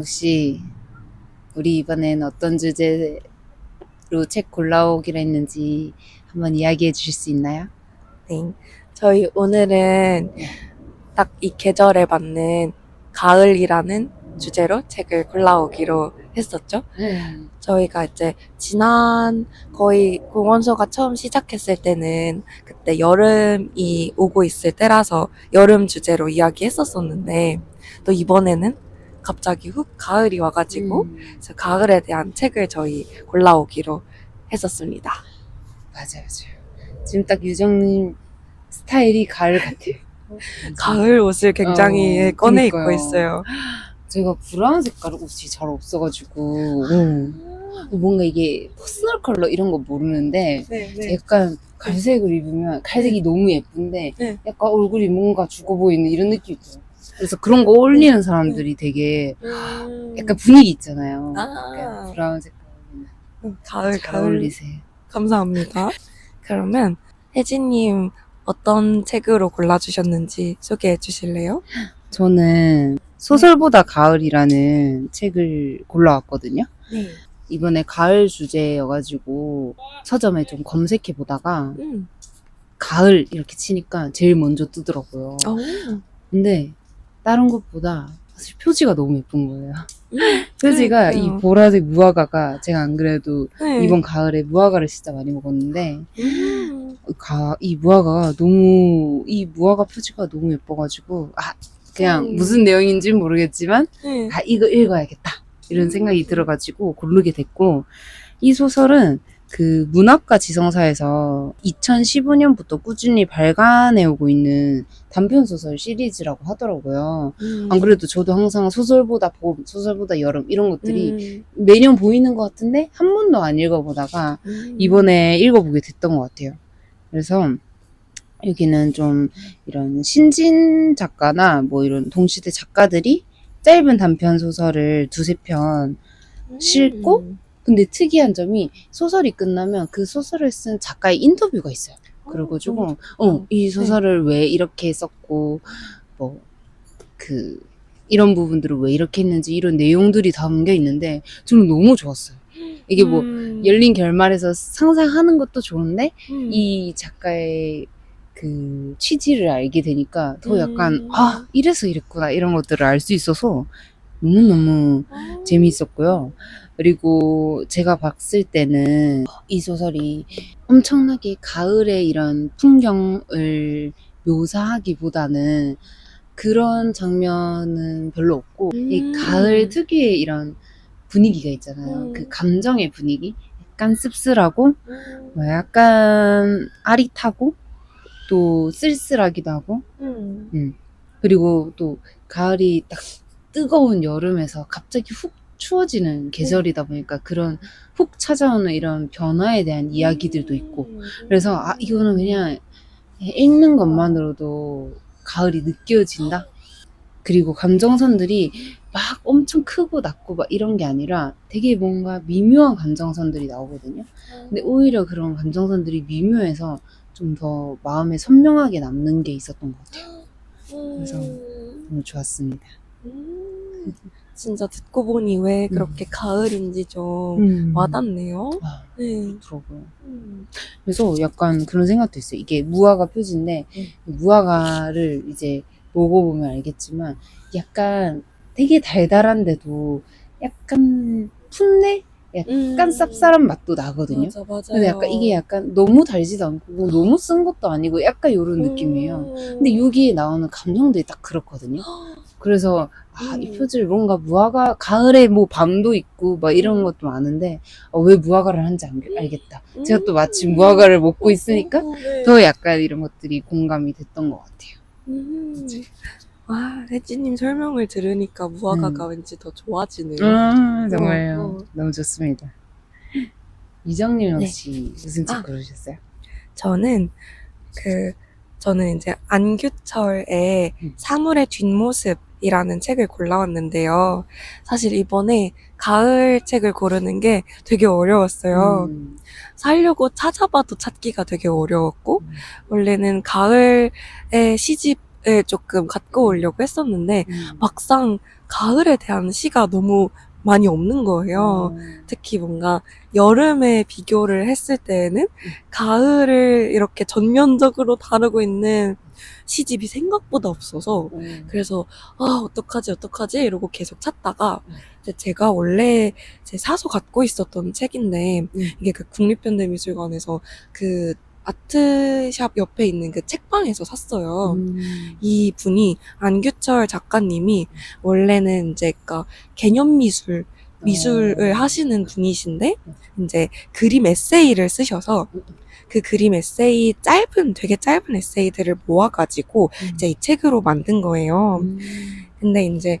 혹시 우리 이번엔 어떤 주제로 책 골라오기로 했는지 한번 이야기해 주실 수 있나요? 네. 저희 오늘은 딱 이 계절에 맞는 가을이라는 주제로 책을 골라오기로 했었죠. 저희가 이제 지난 거의 공원서가 처음 시작했을 때는 그때 여름이 오고 있을 때라서 여름 주제로 이야기했었었는데 또 이번에는 갑자기 훅 가을이 와가지고 그래서 가을에 대한 책을 저희 골라오기로 했었습니다. 맞아요. 지금 딱 유정님 스타일이 가을 같아요. 가을 옷을 굉장히 꺼내 입고 그니까요. 있어요. 제가 브라운 색깔 옷이 잘 없어가지고 뭔가 이게 퍼스널 컬러 이런 거 모르는데 네. 약간 갈색을 입으면 갈색이 너무 예쁜데 네. 약간 얼굴이 뭔가 죽어 보이는 이런 느낌이 있어요. 그래서 그런 거 어울리는 사람들이 되게 약간 분위기 있잖아요. 약간 브라운 색깔 가을 잘 어울리세요. 감사합니다. 그러면 혜진님 어떤 책으로 골라주셨는지 소개해 주실래요? 저는 소설보다 가을이라는 책을 골라왔거든요. 네. 이번에 가을 주제여가지고 서점에 좀 검색해 보다가 가을 이렇게 치니까 제일 먼저 뜨더라고요. 근데 다른 것보다 사실 표지가 너무 예쁜 거예요. 표지가 이 보라색 무화과가 제가 안 그래도 이번 가을에 무화과를 진짜 많이 먹었는데 이 무화과가 너무 이 무화과 표지가 너무 예뻐가지고 그냥 무슨 내용인지는 모르겠지만 이거 읽어야겠다 이런 생각이 들어가지고 고르게 됐고 이 소설은 그 문학과 지성사에서 2015년부터 꾸준히 발간해오고 있는 단편소설 시리즈라고 하더라고요. 안 그래도 저도 항상 소설보다 봄, 소설보다 여름 이런 것들이 매년 보이는 것 같은데 한 번도 안 읽어보다가 이번에 읽어보게 됐던 것 같아요. 그래서 여기는 좀 이런 신진 작가나 뭐 이런 동시대 작가들이 짧은 단편 소설을 두세 편 싣고 근데 특이한 점이 소설이 끝나면 그 소설을 쓴 작가의 인터뷰가 있어요. 그래가지고 이 소설을 왜 이렇게 썼고 뭐 이런 부분들을 왜 이렇게 했는지 이런 내용들이 담겨 있는데 저는 너무 좋았어요. 이게 뭐 열린 결말에서 상상하는 것도 좋은데 이 작가의 그 취지를 알게 되니까 더 약간 이래서 이랬구나 이런 것들을 알 수 있어서 너무너무 재미있었고요. 그리고 제가 봤을 때는 이 소설이 엄청나게 가을의 이런 풍경을 묘사하기보다는 그런 장면은 별로 없고 이 가을 특유의 이런 분위기가 있잖아요. 그 감정의 분위기 약간 씁쓸하고 뭐 약간 아릿하고 또 쓸쓸하기도 하고 그리고 또 가을이 딱 뜨거운 여름에서 갑자기 훅 추워지는 계절이다 보니까 그런 훅 찾아오는 이런 변화에 대한 이야기들도 있고 그래서 이거는 그냥 읽는 것만으로도 가을이 느껴진다. 그리고 감정선들이 막 엄청 크고 낮고 막 이런 게 아니라 되게 뭔가 미묘한 감정선들이 나오거든요. 근데 오히려 그런 감정선들이 미묘해서 좀 더 마음에 선명하게 남는 게 있었던 것 같아요. 그래서 너무 좋았습니다. 진짜 듣고 보니 왜 그렇게 가을인지 좀 와닿네요. 그렇더라고요. 그래서 약간 그런 생각도 있어요. 이게 무화과 표지인데 무화과를 이제 먹어보면 알겠지만 약간 되게 달달한데도 약간 풋내? 약간 쌉쌀한 맛도 나거든요. 맞아요. 근데 약간 이게 약간 너무 달지도 않고 뭐 너무 쓴 것도 아니고 약간 이런 느낌이에요. 근데 여기에 나오는 감정들이 딱 그렇거든요. 그래서 이 표지를 뭔가 무화과 가을에 뭐 밤도 있고 막 이런 것도 많은데 왜 무화과를 하는지 알겠다. 제가 또 마침 무화과를 먹고 있으니까 더 약간 이런 것들이 공감이 됐던 것 같아요. 와, 혜진님 설명을 들으니까 무화과가 왠지 더 좋아지네요. 정말요. 너무 좋습니다. 이정님 혹시 무슨 책 고르셨어요? 저는 이제 안규철의 사물의 뒷모습이라는 책을 골라왔는데요. 사실 이번에 가을 책을 고르는 게 되게 어려웠어요. 사려고 찾아봐도 찾기가 되게 어려웠고, 원래는 가을의 시집 조금 갖고 오려고 했었는데 막상 가을에 대한 시가 너무 많이 없는 거예요. 특히 뭔가 여름에 비교를 했을 때에는 가을을 이렇게 전면적으로 다루고 있는 시집이 생각보다 없어서 그래서 어떡하지 이러고 계속 찾다가 이제 제가 원래 제 사서 갖고 있었던 책인데 이게 그 국립현대미술관에서 그 아트샵 옆에 있는 그 책방에서 샀어요. 이 분이 안규철 작가님이 원래는 이제 그러니까 미술을 하시는 분이신데 이제 그림 에세이를 쓰셔서 그 그림 에세이 되게 짧은 에세이들을 모아가지고 이제 이 책으로 만든 거예요. 근데 이제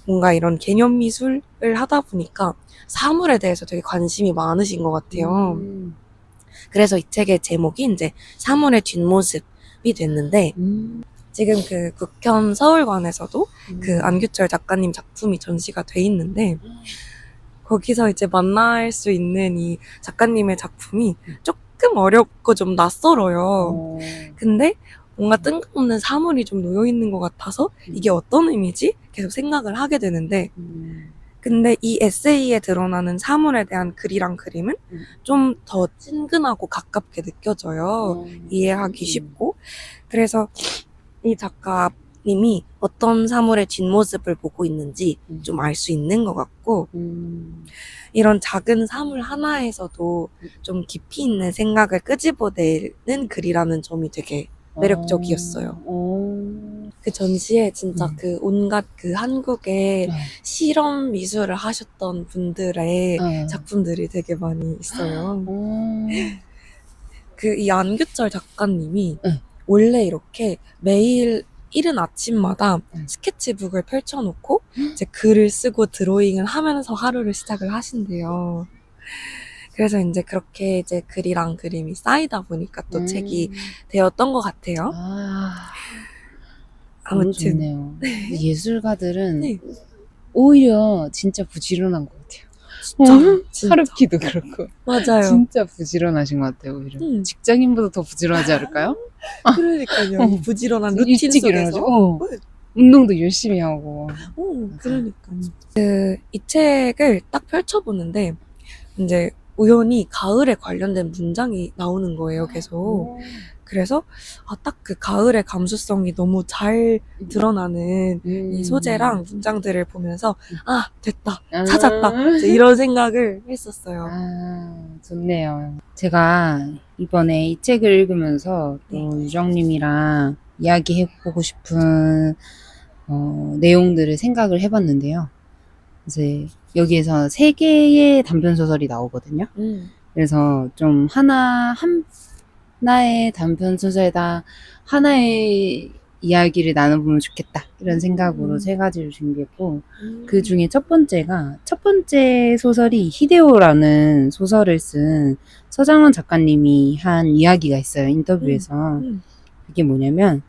뭔가 이런 개념 미술을 하다 보니까 사물에 대해서 되게 관심이 많으신 것 같아요. 그래서 이 책의 제목이 이제 사물의 뒷모습이 됐는데 지금 그 국현 서울관에서도 그 안규철 작가님 작품이 전시가 돼 있는데 거기서 이제 만날 수 있는 이 작가님의 작품이 조금 어렵고 좀 낯설어요. 근데 뭔가 뜬금없는 사물이 좀 놓여있는 것 같아서 이게 어떤 의미지? 계속 생각을 하게 되는데 근데 이 에세이에 드러나는 사물에 대한 글이랑 그림은 좀 더 친근하고 가깝게 느껴져요. 이해하기 쉽고. 그래서 이 작가님이 어떤 사물의 뒷모습을 보고 있는지 좀 알 수 있는 것 같고 이런 작은 사물 하나에서도 좀 깊이 있는 생각을 끄집어내는 글이라는 점이 되게 매력적이었어요. 그 전시에 진짜 그 온갖 그 한국의 실험 미술을 하셨던 분들의 작품들이 되게 많이 있어요. 그 이 안규철 작가님이 원래 이렇게 매일 이른 아침마다 스케치북을 펼쳐놓고 이제 글을 쓰고 드로잉을 하면서 하루를 시작을 하신대요. 그래서 이제 그렇게 이제 글이랑 그림이 쌓이다 보니까 또 책이 되었던 것 같아요. 너무 좋네요. 예술가들은 오히려 진짜 부지런한 것 같아요. 하루키도 그렇고. 맞아요. 진짜 부지런하신 것 같아요, 오히려. 직장인보다 더 부지런하지 않을까요? 그러니까요. 이 부지런한 루틴 일찍 속에서. 일어나죠. 운동도 열심히 하고. 그러니까요. 이 책을 딱 펼쳐보는데 이제 우연히 가을에 관련된 문장이 나오는 거예요, 계속. 그래서 딱 그 가을의 감수성이 너무 잘 드러나는 이 소재랑 문장들을 보면서 됐다, 찾았다 이제 이런 생각을 했었어요. 좋네요. 제가 이번에 이 책을 읽으면서 또 유정님이랑 이야기해보고 싶은 내용들을 생각을 해봤는데요. 이제 여기에서 3개의 단편소설이 나오거든요. 그래서 좀 하나의 단편소설에다 하나의 이야기를 나눠보면 좋겠다 이런 생각으로 3가지를 준비했고 그 중에 첫 번째 소설이 히데오라는 소설을 쓴 서장원 작가님이 한 이야기가 있어요. 인터뷰에서. 그게 뭐냐면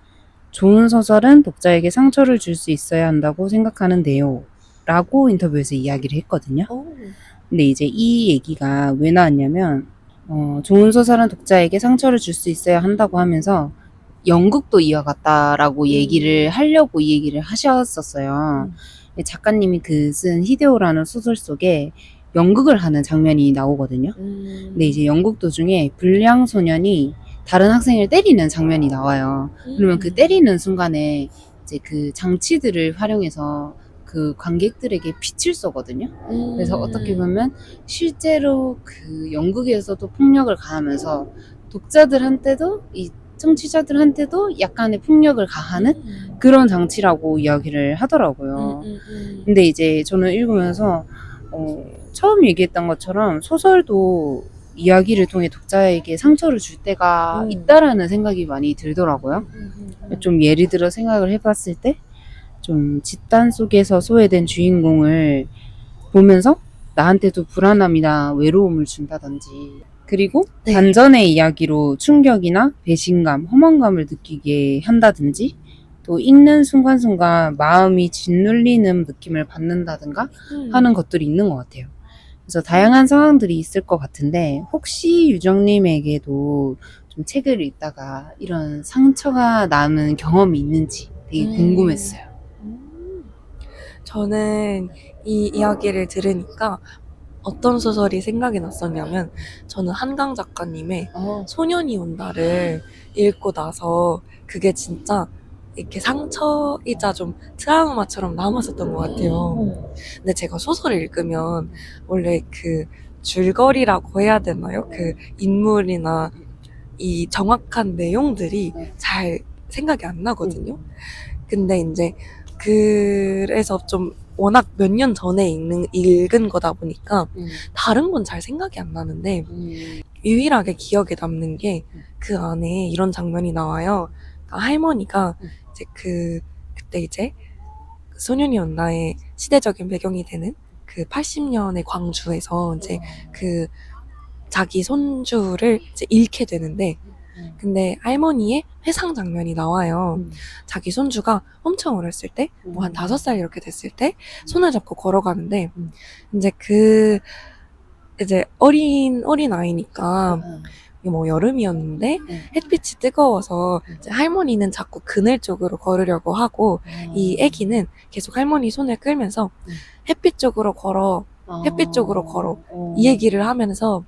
좋은 소설은 독자에게 상처를 줄 수 있어야 한다고 생각하는데요 라고 인터뷰에서 이야기를 했거든요. 근데 이제 이 얘기가 왜 나왔냐면 좋은 소설은 독자에게 상처를 줄 수 있어야 한다고 하면서 연극도 이와 같다라고 얘기를 하려고 이 얘기를 하셨었어요. 작가님이 그 쓴 히데오라는 소설 속에 연극을 하는 장면이 나오거든요. 근데 이제 연극 도중에 불량 소년이 다른 학생을 때리는 장면이 나와요. 그러면 그 때리는 순간에 이제 그 장치들을 활용해서 그 관객들에게 빛을 쏘거든요. 그래서 어떻게 보면 실제로 그 연극에서도 폭력을 가하면서 독자들한테도 이 청취자들한테도 약간의 폭력을 가하는 그런 장치라고 이야기를 하더라고요. 근데 이제 저는 읽으면서 처음 얘기했던 것처럼 소설도 이야기를 통해 독자에게 상처를 줄 때가 있다라는 생각이 많이 들더라고요. 좀 예를 들어 생각을 해봤을 때 좀 집단 속에서 소외된 주인공을 보면서 나한테도 불안함이나 외로움을 준다든지 그리고 반전의 이야기로 충격이나 배신감, 허망감을 느끼게 한다든지 또 읽는 순간순간 마음이 짓눌리는 느낌을 받는다든가 하는 것들이 있는 것 같아요. 그래서 다양한 상황들이 있을 것 같은데 혹시 유정님에게도 좀 책을 읽다가 이런 상처가 남은 경험이 있는지 되게 궁금했어요. 저는 이 이야기를 들으니까 어떤 소설이 생각이 났었냐면 저는 한강 작가님의 소년이 온다를 읽고 나서 그게 진짜 이렇게 상처이자 좀 트라우마처럼 남았었던 것 같아요. 근데 제가 소설을 읽으면 원래 그 줄거리라고 해야 되나요? 그 인물이나 이 정확한 내용들이 잘 생각이 안 나거든요. 근데 이제 그래서 좀 워낙 몇 년 전에 읽은 거다 보니까 다른 건 잘 생각이 안 나는데 유일하게 기억에 남는 게 그 안에 이런 장면이 나와요. 그러니까 할머니가 이제 그때 이제 소년이 온다의 시대적인 배경이 되는 그 80년의 광주에서 이제 그 자기 손주를 이제 잃게 되는데 근데 할머니의 회상 장면이 나와요. 자기 손주가 엄청 어렸을 때, 뭐 한 5살 이렇게 됐을 때 손을 잡고 걸어가는데 이제 이제 어린 아이니까 뭐 여름이었는데 햇빛이 뜨거워서 이제 할머니는 자꾸 그늘 쪽으로 걸으려고 하고 이 아기는 계속 할머니 손을 끌면서 햇빛 쪽으로 걸어 이 얘기를 하면서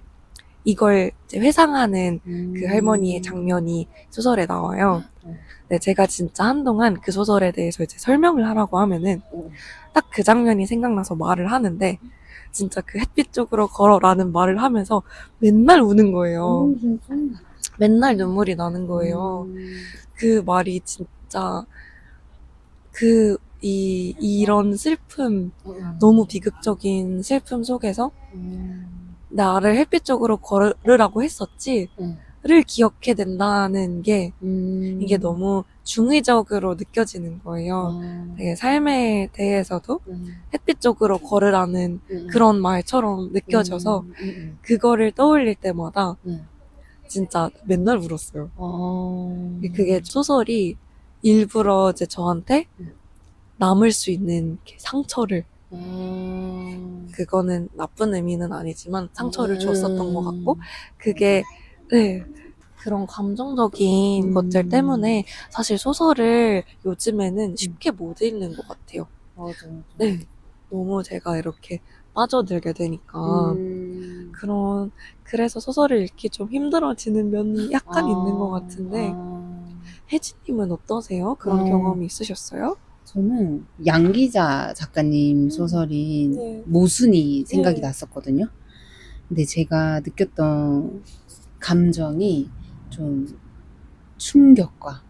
이걸 이제 회상하는 그 할머니의 장면이 소설에 나와요. 네, 제가 진짜 한동안 그 소설에 대해서 이제 설명을 하라고 하면은 딱 그 장면이 생각나서 말을 하는데 진짜 그 햇빛 쪽으로 걸어라는 말을 하면서 맨날 우는 거예요. 맨날 눈물이 나는 거예요. 그 말이 진짜 이런 슬픔, 너무 비극적인 슬픔 속에서 나를 햇빛 쪽으로 걸으라고 했었지를 기억해 낸다는 게 이게 너무 중의적으로 느껴지는 거예요. 되게 삶에 대해서도 햇빛 쪽으로 걸으라는 그런 말처럼 느껴져서 그거를 떠올릴 때마다 진짜 맨날 울었어요. 그게 소설이 일부러 이제 저한테 남을 수 있는 상처를 그거는 나쁜 의미는 아니지만 상처를 줬었던 것 같고 그게 네 그런 감정적인 것들 때문에 사실 소설을 요즘에는 쉽게 못 읽는 것 같아요. 맞아. 네, 너무 제가 이렇게 빠져들게 되니까 그래서 소설을 읽기 좀 힘들어지는 면이 약간 있는 것 같은데 혜진님은 어떠세요? 그런 경험이 있으셨어요? 저는 양기자 작가님 소설인 모순이 생각이 났었거든요. 근데 제가 느꼈던 감정이 좀 충격과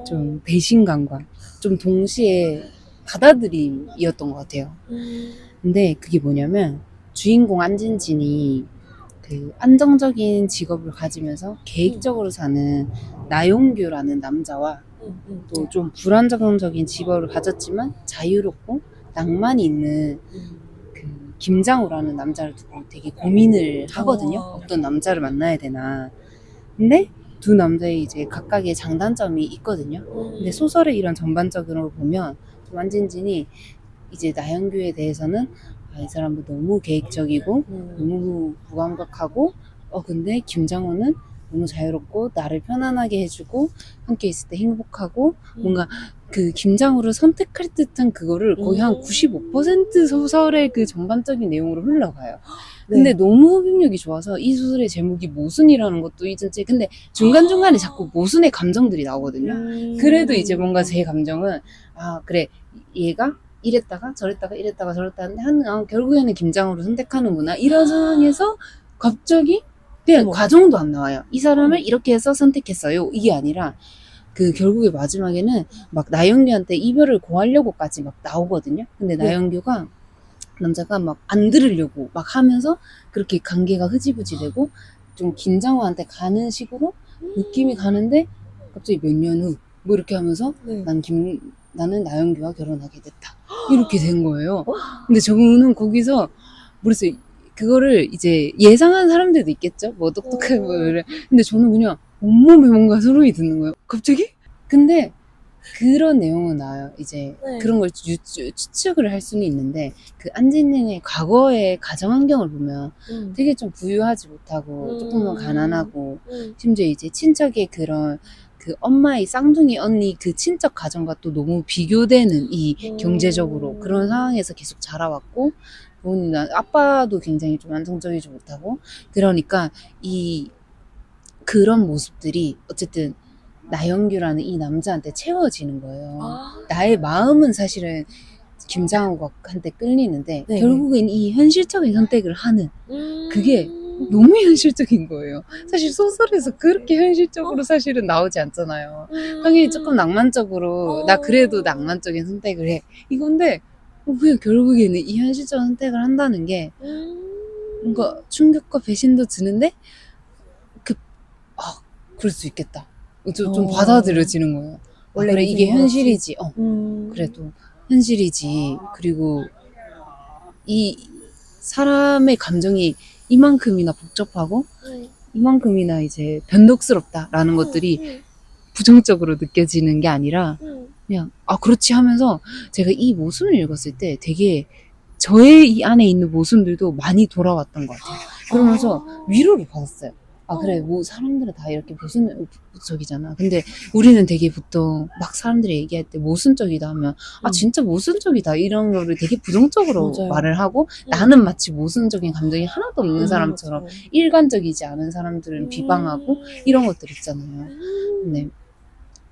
좀 배신감과 좀 동시에 받아들임이었던 것 같아요. 근데 그게 뭐냐면 주인공 안진진이 그 안정적인 직업을 가지면서 계획적으로 사는 나용규라는 남자와 또 좀 불안정적인 직업을 가졌지만 자유롭고 낭만이 있는 그 김장우라는 남자를 두고 되게 고민을 하거든요. 어떤 남자를 만나야 되나. 근데 두 남자의 이제 각각의 장단점이 있거든요. 근데 소설의 이런 전반적으로 보면 좀 안진진이 이제 나영규에 대해서는 이 사람도 너무 계획적이고 너무 무감각하고 근데 김장호는 너무 자유롭고 나를 편안하게 해주고 함께 있을 때 행복하고 뭔가 그 김장호를 선택할 듯한 그거를 거의 한 95% 소설의 그 전반적인 내용으로 흘러가요. 근데 너무 흡입력이 좋아서 이 소설의 제목이 모순이라는 것도 이전째 근데 중간중간에 자꾸 모순의 감정들이 나오거든요. 그래도 이제 뭔가 제 감정은 그래 얘가 이랬다가 저랬다가 이랬다가 저랬다 하는데 결국에는 김장으로 선택하는구나 이런 상황에서 갑자기 그냥 과정도 안 나와요. 이 사람을 이렇게 해서 선택했어요. 이게 아니라 그 결국에 마지막에는 막 나영규한테 이별을 고하려고까지 막 나오거든요. 근데 나영규가 남자가 막 안 들으려고 막 하면서 그렇게 관계가 흐지부지 되고 좀 김장호한테 가는 식으로 느낌이 가는데 갑자기 몇 년 후 뭐 이렇게 하면서 나는 나영규와 결혼하게 됐다. 이렇게 된 거예요. 근데 저는 거기서 모르겠어요. 그거를 이제 예상한 사람들도 있겠죠. 뭐 똑똑하고 뭐 이래. 근데 저는 그냥 온몸에 뭔가 소름이 돋는 거예요. 갑자기? 근데 그런 내용은 나와요. 이제 그런 걸 추측을 할 수는 있는데 그 안진님의 과거의 가정 환경을 보면 되게 좀 부유하지 못하고 조금은 가난하고 심지어 이제 친척의 그런 그 엄마의 쌍둥이 언니 그 친척 가정과 또 너무 비교되는 이 경제적으로 그런 상황에서 계속 자라왔고 부모님 아빠도 굉장히 좀 안정적이지 못하고 그러니까 이 그런 모습들이 어쨌든 나영규라는 이 남자한테 채워지는 거예요. 나의 마음은 사실은 김장욱한테 끌리는데 네네. 결국엔 이 현실적인 선택을 하는 그게 너무 현실적인 거예요. 사실 소설에서 그렇게 현실적으로 사실은 나오지 않잖아요. 당연히 조금 낭만적으로 나 그래도 낭만적인 선택을 해 이건데 그냥 결국에는 이 현실적인 선택을 한다는 게 뭔가 충격과 배신도 드는데 그럴 수 있겠다. 좀 받아들여지는 거예요. 원래 그래 이게 인생인 거지. 현실이지. 그래도 현실이지. 그리고 이 사람의 감정이 이만큼이나 복잡하고 이만큼이나 이제 변덕스럽다라는 것들이 부정적으로 느껴지는 게 아니라 그냥 그렇지 하면서 제가 이 모순을 읽었을 때 되게 저의 이 안에 있는 모순들도 많이 돌아왔던 것 같아요. 그러면서 위로를 받았어요. 그래 뭐 사람들은 다 이렇게 모순적이잖아. 근데 우리는 되게 보통 막 사람들이 얘기할 때 모순적이다 하면 진짜 모순적이다 이런 거를 되게 부정적으로 맞아요. 말을 하고 나는 마치 모순적인 감정이 하나도 없는 사람처럼 맞아요. 일관적이지 않은 사람들은 비방하고 이런 것들 있잖아요. 근데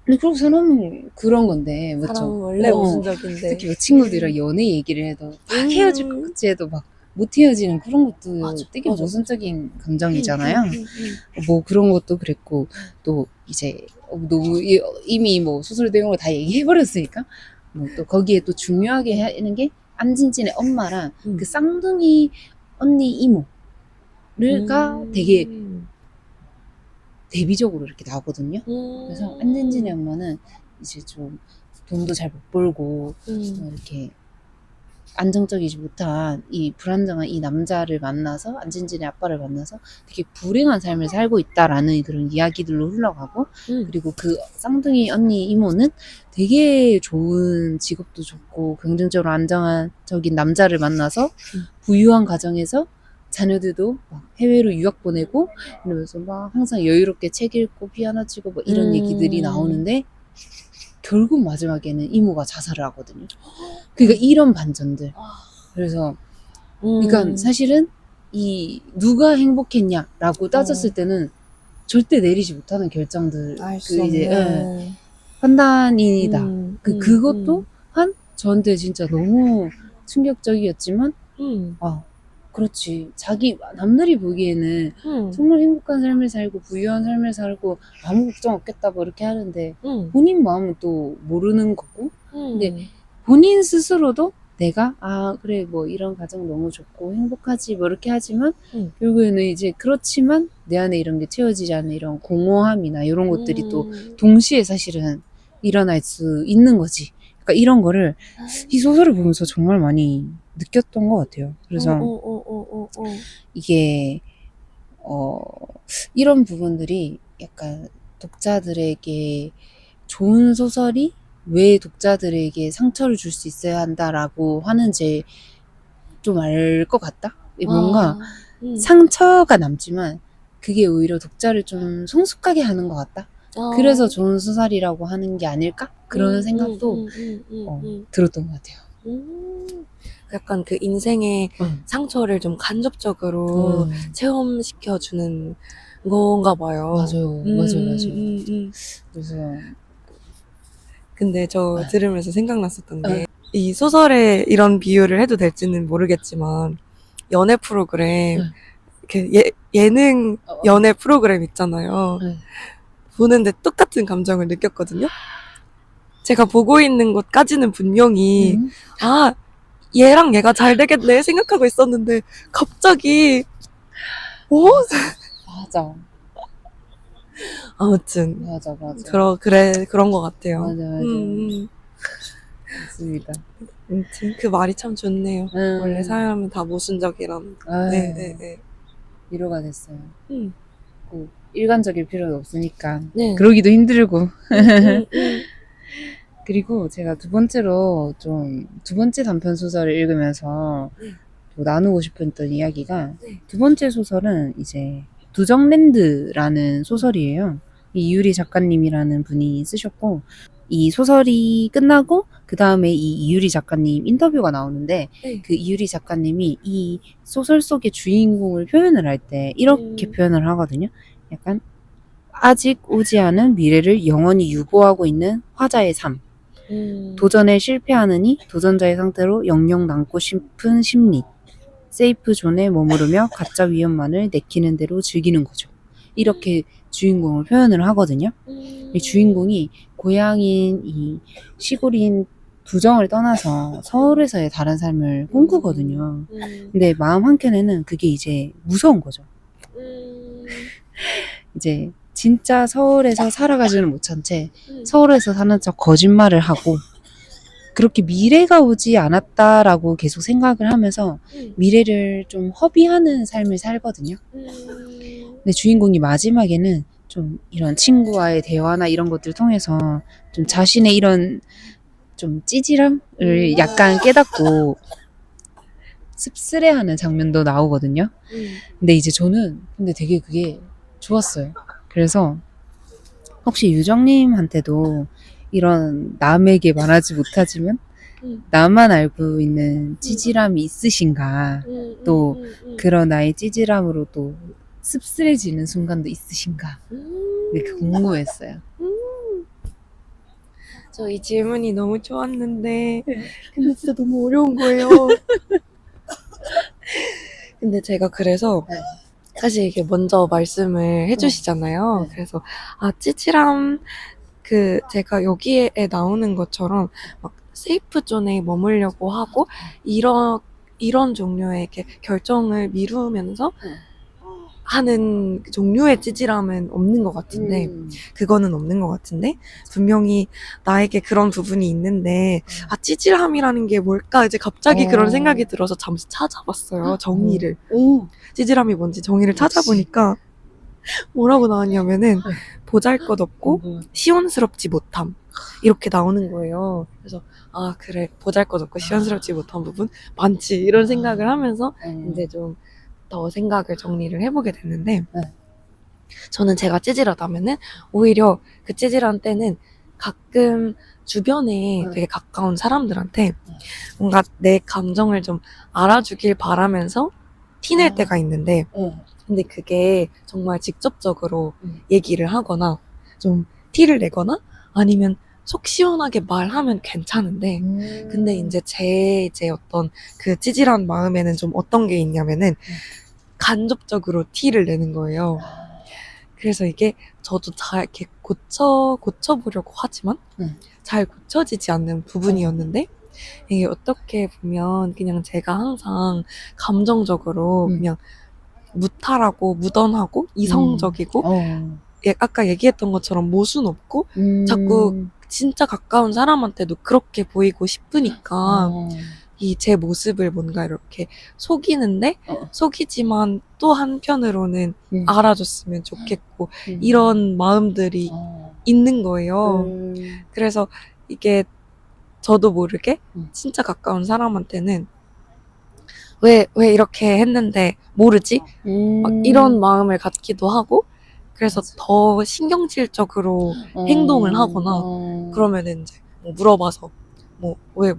그렇게 사람은 그런 건데 사람은 맞죠? 원래 모순적인데. 특히 뭐 친구들이랑 연애 얘기를 해도 막 헤어질 것 같이 해도 막 못 헤어지는 그런 것도 맞아, 되게 맞아. 모순적인 감정이잖아요. 뭐 그런 것도 그랬고 또 이제 너무 이미 뭐 소설 내용을 다 얘기해버렸으니까 뭐 또 거기에 또 중요하게 하는 게 안진진의 엄마랑 그 쌍둥이 언니 이모가 되게 대비적으로 이렇게 나오거든요. 그래서 안진진의 엄마는 이제 좀 돈도 잘 못 벌고 이렇게 안정적이지 못한 이 불안정한 이 남자를 만나서 안진진의 아빠를 만나서 되게 불행한 삶을 살고 있다라는 그런 이야기들로 흘러가고 그리고 그 쌍둥이 언니 이모는 되게 좋은 직업도 좋고 긍정적으로 안정적인 남자를 만나서 부유한 가정에서 자녀들도 막 해외로 유학 보내고 이러면서 막 항상 여유롭게 책 읽고 피아노 치고 뭐 이런 얘기들이 나오는데 결국 마지막에는 이모가 자살을 하거든요. 그러니까 이런 반전들. 그래서 그러니까 사실은 이 누가 행복했냐라고 따졌을 때는 절대 내리지 못하는 결정들 그 이제 판단이다. 그것도 한 저한테 진짜 너무 충격적이었지만 그렇지. 자기 남들이 보기에는 정말 행복한 삶을 살고 부유한 삶을 살고 아무 걱정 없겠다 뭐 이렇게 하는데 본인 마음은 또 모르는 거고 근데 본인 스스로도 내가 그래 뭐 이런 가정 너무 좋고 행복하지 뭐 이렇게 하지만 결국에는 이제 그렇지만 내 안에 이런 게 채워지지 않는 이런 공허함이나 이런 것들이 또 동시에 사실은 일어날 수 있는 거지. 그러니까 이런 거를 이 소설을 보면서 정말 많이 느꼈던 것 같아요. 그래서 이게 이런 부분들이 약간 독자들에게 좋은 소설이 왜 독자들에게 상처를 줄 수 있어야 한다라고 하는지 좀 알 것 같다? 뭔가 상처가 남지만 그게 오히려 독자를 좀 성숙하게 하는 것 같다? 그래서 좋은 소설이라고 하는 게 아닐까? 그런 생각도 들었던 것 같아요. 약간 그 인생의 상처를 좀 간접적으로 체험시켜주는 건가 봐요. 맞아요. 그래서 근데 저 들으면서 생각났었던 게 이 소설에 이런 비유를 해도 될지는 모르겠지만 연애 프로그램 이렇게 예능 연애 프로그램 있잖아요. 보는데 똑같은 감정을 느꼈거든요. 제가 보고 있는 것까지는 분명히 얘랑 얘가 잘 되겠네 생각하고 있었는데 갑자기 맞아. 아무튼 맞아. 그런 것 같아요. 맞아. 맞습니다. 아무튼 그 말이 참 좋네요. 원래 사람은 다 모순적이라는. 네. 위로가 됐어요. 꼭 일관적일 필요는 없으니까 네. 그러기도 힘들고 그리고 제가 두 번째 단편 소설을 읽으면서 또 나누고 싶었던 이야기가 두 번째 소설은 이제 두정랜드라는 소설이에요. 이 이유리 작가님이라는 분이 쓰셨고, 이 소설이 끝나고 그 다음에 이 이유리 작가님 인터뷰가 나오는데 네. 그 이유리 작가님이 이 소설 속의 주인공을 표현을 할 때 이렇게 표현을 하거든요. 약간 아직 오지 않은 미래를 영원히 유보하고 있는 화자의 삶. 도전에 실패하느니 도전자의 상태로 영영 남고 싶은 심리. 세이프 존에 머무르며 가짜 위험만을 내키는 대로 즐기는 거죠. 이렇게 주인공을 표현을 하거든요. 이 주인공이 고향인 이 시골인 부정을 떠나서 서울에서의 다른 삶을 꿈꾸거든요. 근데 마음 한켠에는 그게 이제 무서운 거죠. 이제 진짜 서울에서 살아가지는 못한 채 서울에서 사는 척 거짓말을 하고 그렇게 미래가 오지 않았다라고 계속 생각을 하면서 미래를 좀 허비하는 삶을 살거든요. 근데 주인공이 마지막에는 좀 이런 친구와의 대화나 이런 것들을 통해서 좀 자신의 이런 좀 찌질함을 약간 깨닫고 씁쓸해하는 장면도 나오거든요. 근데 이제 저는 근데 되게 그게 좋았어요. 그래서 혹시 유정님한테도 이런 남에게 말하지 못하지만 나만 알고 있는 찌질함이 있으신가? 또 그런 나의 찌질함으로 또 씁쓸해지는 순간도 있으신가? 이렇게 궁금했어요. 저 이 질문이 너무 좋았는데 근데 진짜 너무 어려운 거예요. 근데 제가 그래서 사실 이게 먼저 말씀을 해주시잖아요. 그래서 찌질함 제가 여기에 나오는 것처럼 막 세이프 존에 머물려고 하고 이런 종류의 이렇게 결정을 미루면서 하는 종류의 찌질함은 없는 것 같은데 그거는 없는 것 같은데 분명히 나에게 그런 부분이 있는데 찌질함이라는 게 뭘까 이제 갑자기 그런 생각이 들어서 잠시 찾아봤어요. 정의를. 찌질함이 뭔지 정의를 찾아보니까 뭐라고 나왔냐면은 보잘것없고 시원스럽지 못함 이렇게 나오는 거예요. 그래서 그래 보잘것없고 시원스럽지 못한 부분 많지 이런 생각을 하면서 이제 좀 더 생각을 정리를 해보게 됐는데 저는 제가 찌질하다면은 오히려 그 찌질한 때는 가끔 주변에 되게 가까운 사람들한테 뭔가 내 감정을 좀 알아주길 바라면서 티낼 때가 있는데 근데 그게 정말 직접적으로 얘기를 하거나 좀 티를 내거나 아니면 속 시원하게 말하면 괜찮은데 근데 이제 제 어떤 그 찌질한 마음에는 좀 어떤 게 있냐면은 간접적으로 티를 내는 거예요. 그래서 이게 저도 잘 이렇게 고쳐보려고 하지만 잘 고쳐지지 않는 부분이었는데 이게 어떻게 보면 그냥 제가 항상 감정적으로 그냥 무탈하고 무던하고 이성적이고 아까 얘기했던 것처럼 모순 없고 자꾸 진짜 가까운 사람한테도 그렇게 보이고 싶으니까 이 제 모습을 뭔가 이렇게 속이는데 속이지만 또 한편으로는 알아줬으면 좋겠고 이런 마음들이 있는 거예요. 그래서 이게 저도 모르게 진짜 가까운 사람한테는 왜 이렇게 했는데 모르지? 막 이런 마음을 갖기도 하고 그래서 더 신경질적으로 행동을 하거나 그러면은 이제 뭐 물어봐서 왜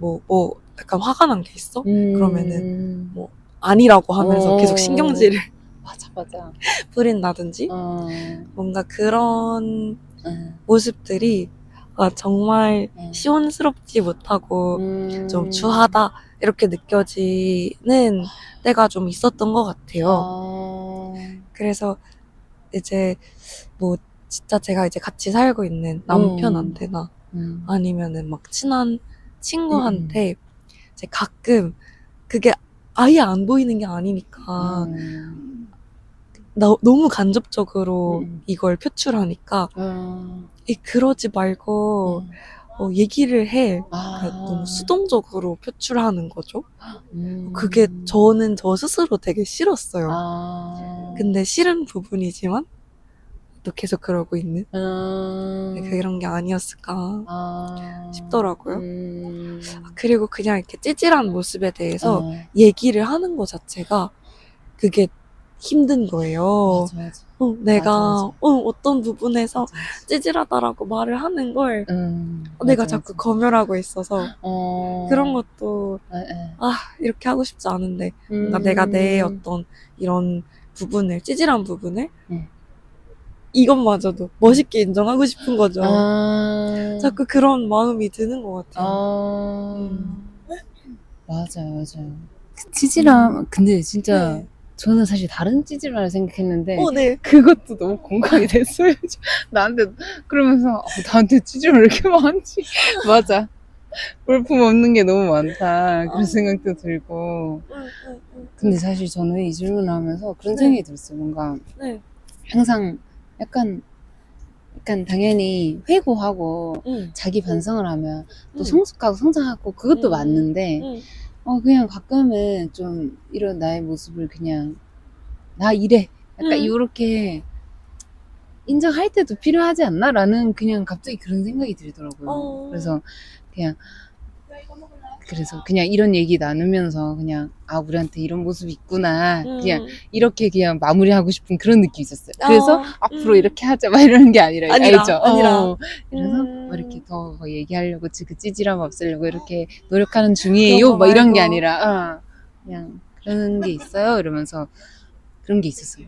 약간 화가 난 게 있어? 그러면은 뭐 아니라고 하면서 계속 신경질을 맞아. 부린다든지 뭔가 그런 모습들이 정말 시원스럽지 못하고 좀 주하다 이렇게 느껴지는 때가 좀 있었던 것 같아요. 그래서 이제 뭐 진짜 제가 이제 같이 살고 있는 남편한테나 아니면은 막 친한 친구한테 이제 가끔 그게 아예 안 보이는 게 아니니까 너무 간접적으로 이걸 표출하니까 그러지 말고 얘기를 해. 그러니까 너무 수동적으로 표출하는 거죠. 그게 저는 저 스스로 되게 싫었어요. 근데 싫은 부분이지만 또 계속 그러고 있는 그런 게 아니었을까 싶더라고요. 그리고 그냥 이렇게 찌질한 모습에 대해서 얘기를 하는 것 자체가 그게 힘든 거예요. 맞아. 내가 맞아. 어떤 부분에서 맞아. 찌질하다라고 말을 하는 걸 내가 맞아, 자꾸 맞아. 검열하고 있어서 그런 것도 에. 이렇게 하고 싶지 않은데 뭔가 내가 내 어떤 이런 부분을 찌질한 부분을 이것마저도 멋있게 인정하고 싶은 거죠. 자꾸 그런 마음이 드는 것 같아요. 맞아요. 그 찌질함, 근데 진짜 네. 저는 사실 다른 찌질함을 생각했는데 네. 그것도 너무 공감이 됐어요. 나한테 그러면서 나한테 찌질함 왜 이렇게 많지? 맞아. 볼품 없는 게 너무 많다. 그런 생각도 들고. 근데 사실 저는 이 질문을 하면서 그런 생각이 들었어요. 뭔가 항상 약간 당연히 회고하고 자기 반성을 하면 또 성숙하고 성장하고 그것도 맞는데 그냥 가끔은 좀 이런 나의 모습을 그냥 나 이래 약간 요렇게 인정할 때도 필요하지 않나? 라는 그냥 갑자기 그런 생각이 들더라고요. 그래서 그냥 이런 얘기 나누면서 그냥 우리한테 이런 모습이 있구나 그냥 이렇게 그냥 마무리하고 싶은 그런 느낌이 있었어요. 그래서 앞으로 이렇게 하자 막 이런 게 아니라 알죠? 아니라. 그래서 뭐 이렇게 더 얘기하려고 그 찌질함 없애려고 이렇게 노력하는 중이에요 뭐 이런 게 아니라 그냥 그런 게 있어요 이러면서 그런 게 있었어요.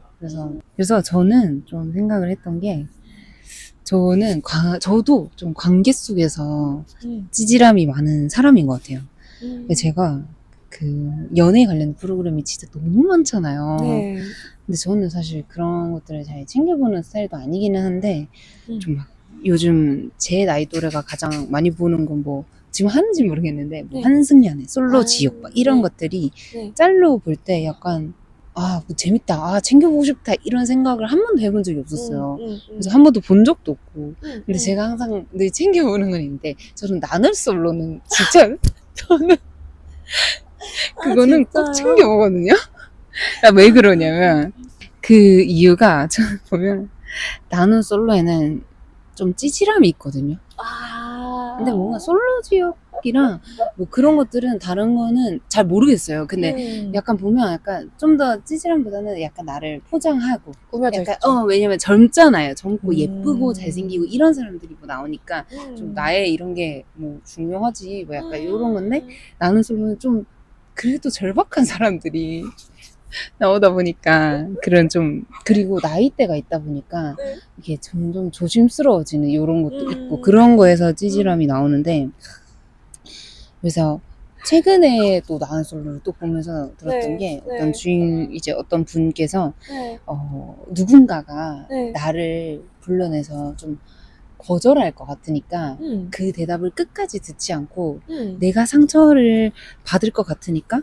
그래서 저는 좀 생각을 했던 게 저도 좀 관계 속에서 찌질함이 많은 사람인 것 같아요. 근데 제가 그 연애 관련 프로그램이 진짜 너무 많잖아요. 네. 근데 저는 사실 그런 것들을 잘 챙겨보는 스타일도 아니기는 한데 좀 막 요즘 제 나이 또래가 가장 많이 보는 건 뭐 지금 하는지 모르겠는데 뭐 환승연애, 솔로 지옥 막 이런 것들이 짤로 볼 때 약간 뭐 재밌다, 챙겨보고 싶다 이런 생각을 한 번도 해본 적이 없었어요. 그래서 한 번도 본 적도 없고. 근데 제가 항상 늘 챙겨보는 건 있는데 저는 나눌 솔로는 진짜 저는 그거는 꼭 챙겨보거든요. 왜 그러냐면 그 이유가 저는 보면 나눈 솔로에는 좀 찌질함이 있거든요. 근데 뭔가 솔로 지옥이랑 뭐 그런 것들은 다른 거는 잘 모르겠어요. 근데 약간 보면 약간 좀 더 찌질함보다는 약간 나를 포장하고 꾸며져 약간 있죠. 왜냐면 젊잖아요. 젊고 예쁘고 잘생기고 이런 사람들이 뭐 나오니까 좀 나의 이런 게 뭐 중요하지 뭐 약간 이런 건데 나는 솔로는 좀 그래도 절박한 사람들이 나오다 보니까 그리고 나이대가 있다 보니까 이게 점점 조심스러워지는 이런 것도 있고 그런 거에서 찌질함이 나오는데 그래서 최근에 또 나는 솔로를 또 보면서 들었던 게 어떤 분께서 누군가가 나를 불러내서 좀 거절할 것 같으니까 그 대답을 끝까지 듣지 않고 내가 상처를 받을 것 같으니까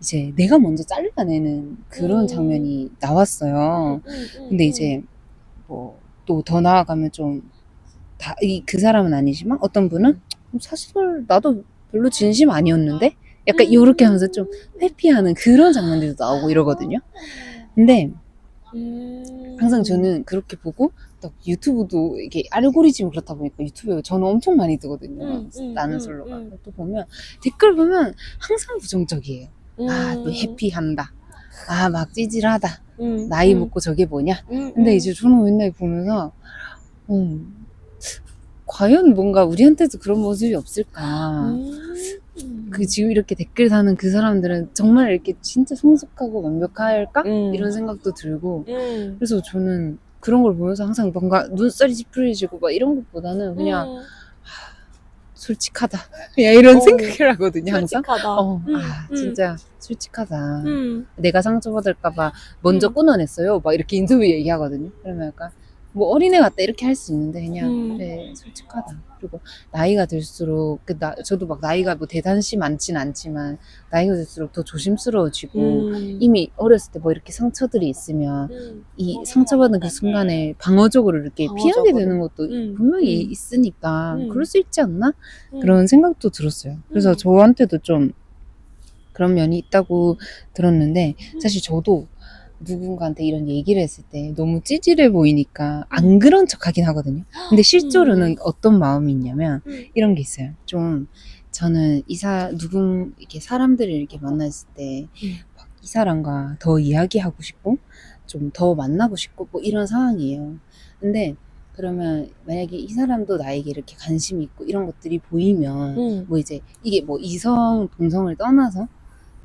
이제 내가 먼저 잘라내는 그런 장면이 나왔어요. 근데 이제 뭐 또 더 나아가면 그 사람은 아니지만 어떤 분은 사실 나도 별로 진심 아니었는데 약간 이렇게 하면서 좀 회피하는 그런 장면들도 나오고 이러거든요. 근데 항상 저는 그렇게 보고 또 유튜브도 이게 알고리즘이 그렇다 보니까 유튜브에 저는 엄청 많이 뜨거든요. 나는 솔로가. 또 보면 댓글 보면 항상 부정적이에요. 또 해피한다. 막 찌질하다. 나이 먹고 저게 뭐냐. 근데 이제 저는 맨날 보면서 과연 뭔가 우리한테도 그런 모습이 없을까. 지금 이렇게 댓글 다는 그 사람들은 정말 이렇게 진짜 성숙하고 완벽할까? 이런 생각도 들고. 그래서 저는 그런 걸 보면서 항상 뭔가 눈살이 찌푸려지고 막 이런 것보다는 그냥 솔직하다. 그냥 이런 생각을 하거든요, 항상. 진짜 솔직하다. 내가 상처받을까봐 먼저 끊어냈어요. 막 이렇게 인터뷰 얘기하거든요. 그러면 약간 뭐 어린애 같다 이렇게 할 수 있는데 그냥 그래 솔직하다. 그리고 나이가 들수록 저도 막 나이가 뭐 대단시 많진 않지만 나이가 들수록 더 조심스러워지고 이미 어렸을 때 뭐 이렇게 상처들이 있으면 이 상처받은 그 순간에 방어적으로 이렇게 피하게 되는 것도 분명히 있으니까 그럴 수 있지 않나? 그런 생각도 들었어요. 그래서 저한테도 좀 그런 면이 있다고 들었는데 사실 저도 누군가한테 이런 얘기를 했을 때 너무 찌질해 보이니까 안 그런 척 하긴 하거든요. 근데 실제로는 어떤 마음이 있냐면 이런 게 있어요. 좀 저는 이렇게 사람들을 이렇게 만났을 때 이 사람과 더 이야기하고 싶고 좀 더 만나고 싶고 뭐 이런 상황이에요. 근데 그러면 만약에 이 사람도 나에게 이렇게 관심이 있고 이런 것들이 보이면 뭐 이제 이게 뭐 이성 동성을 떠나서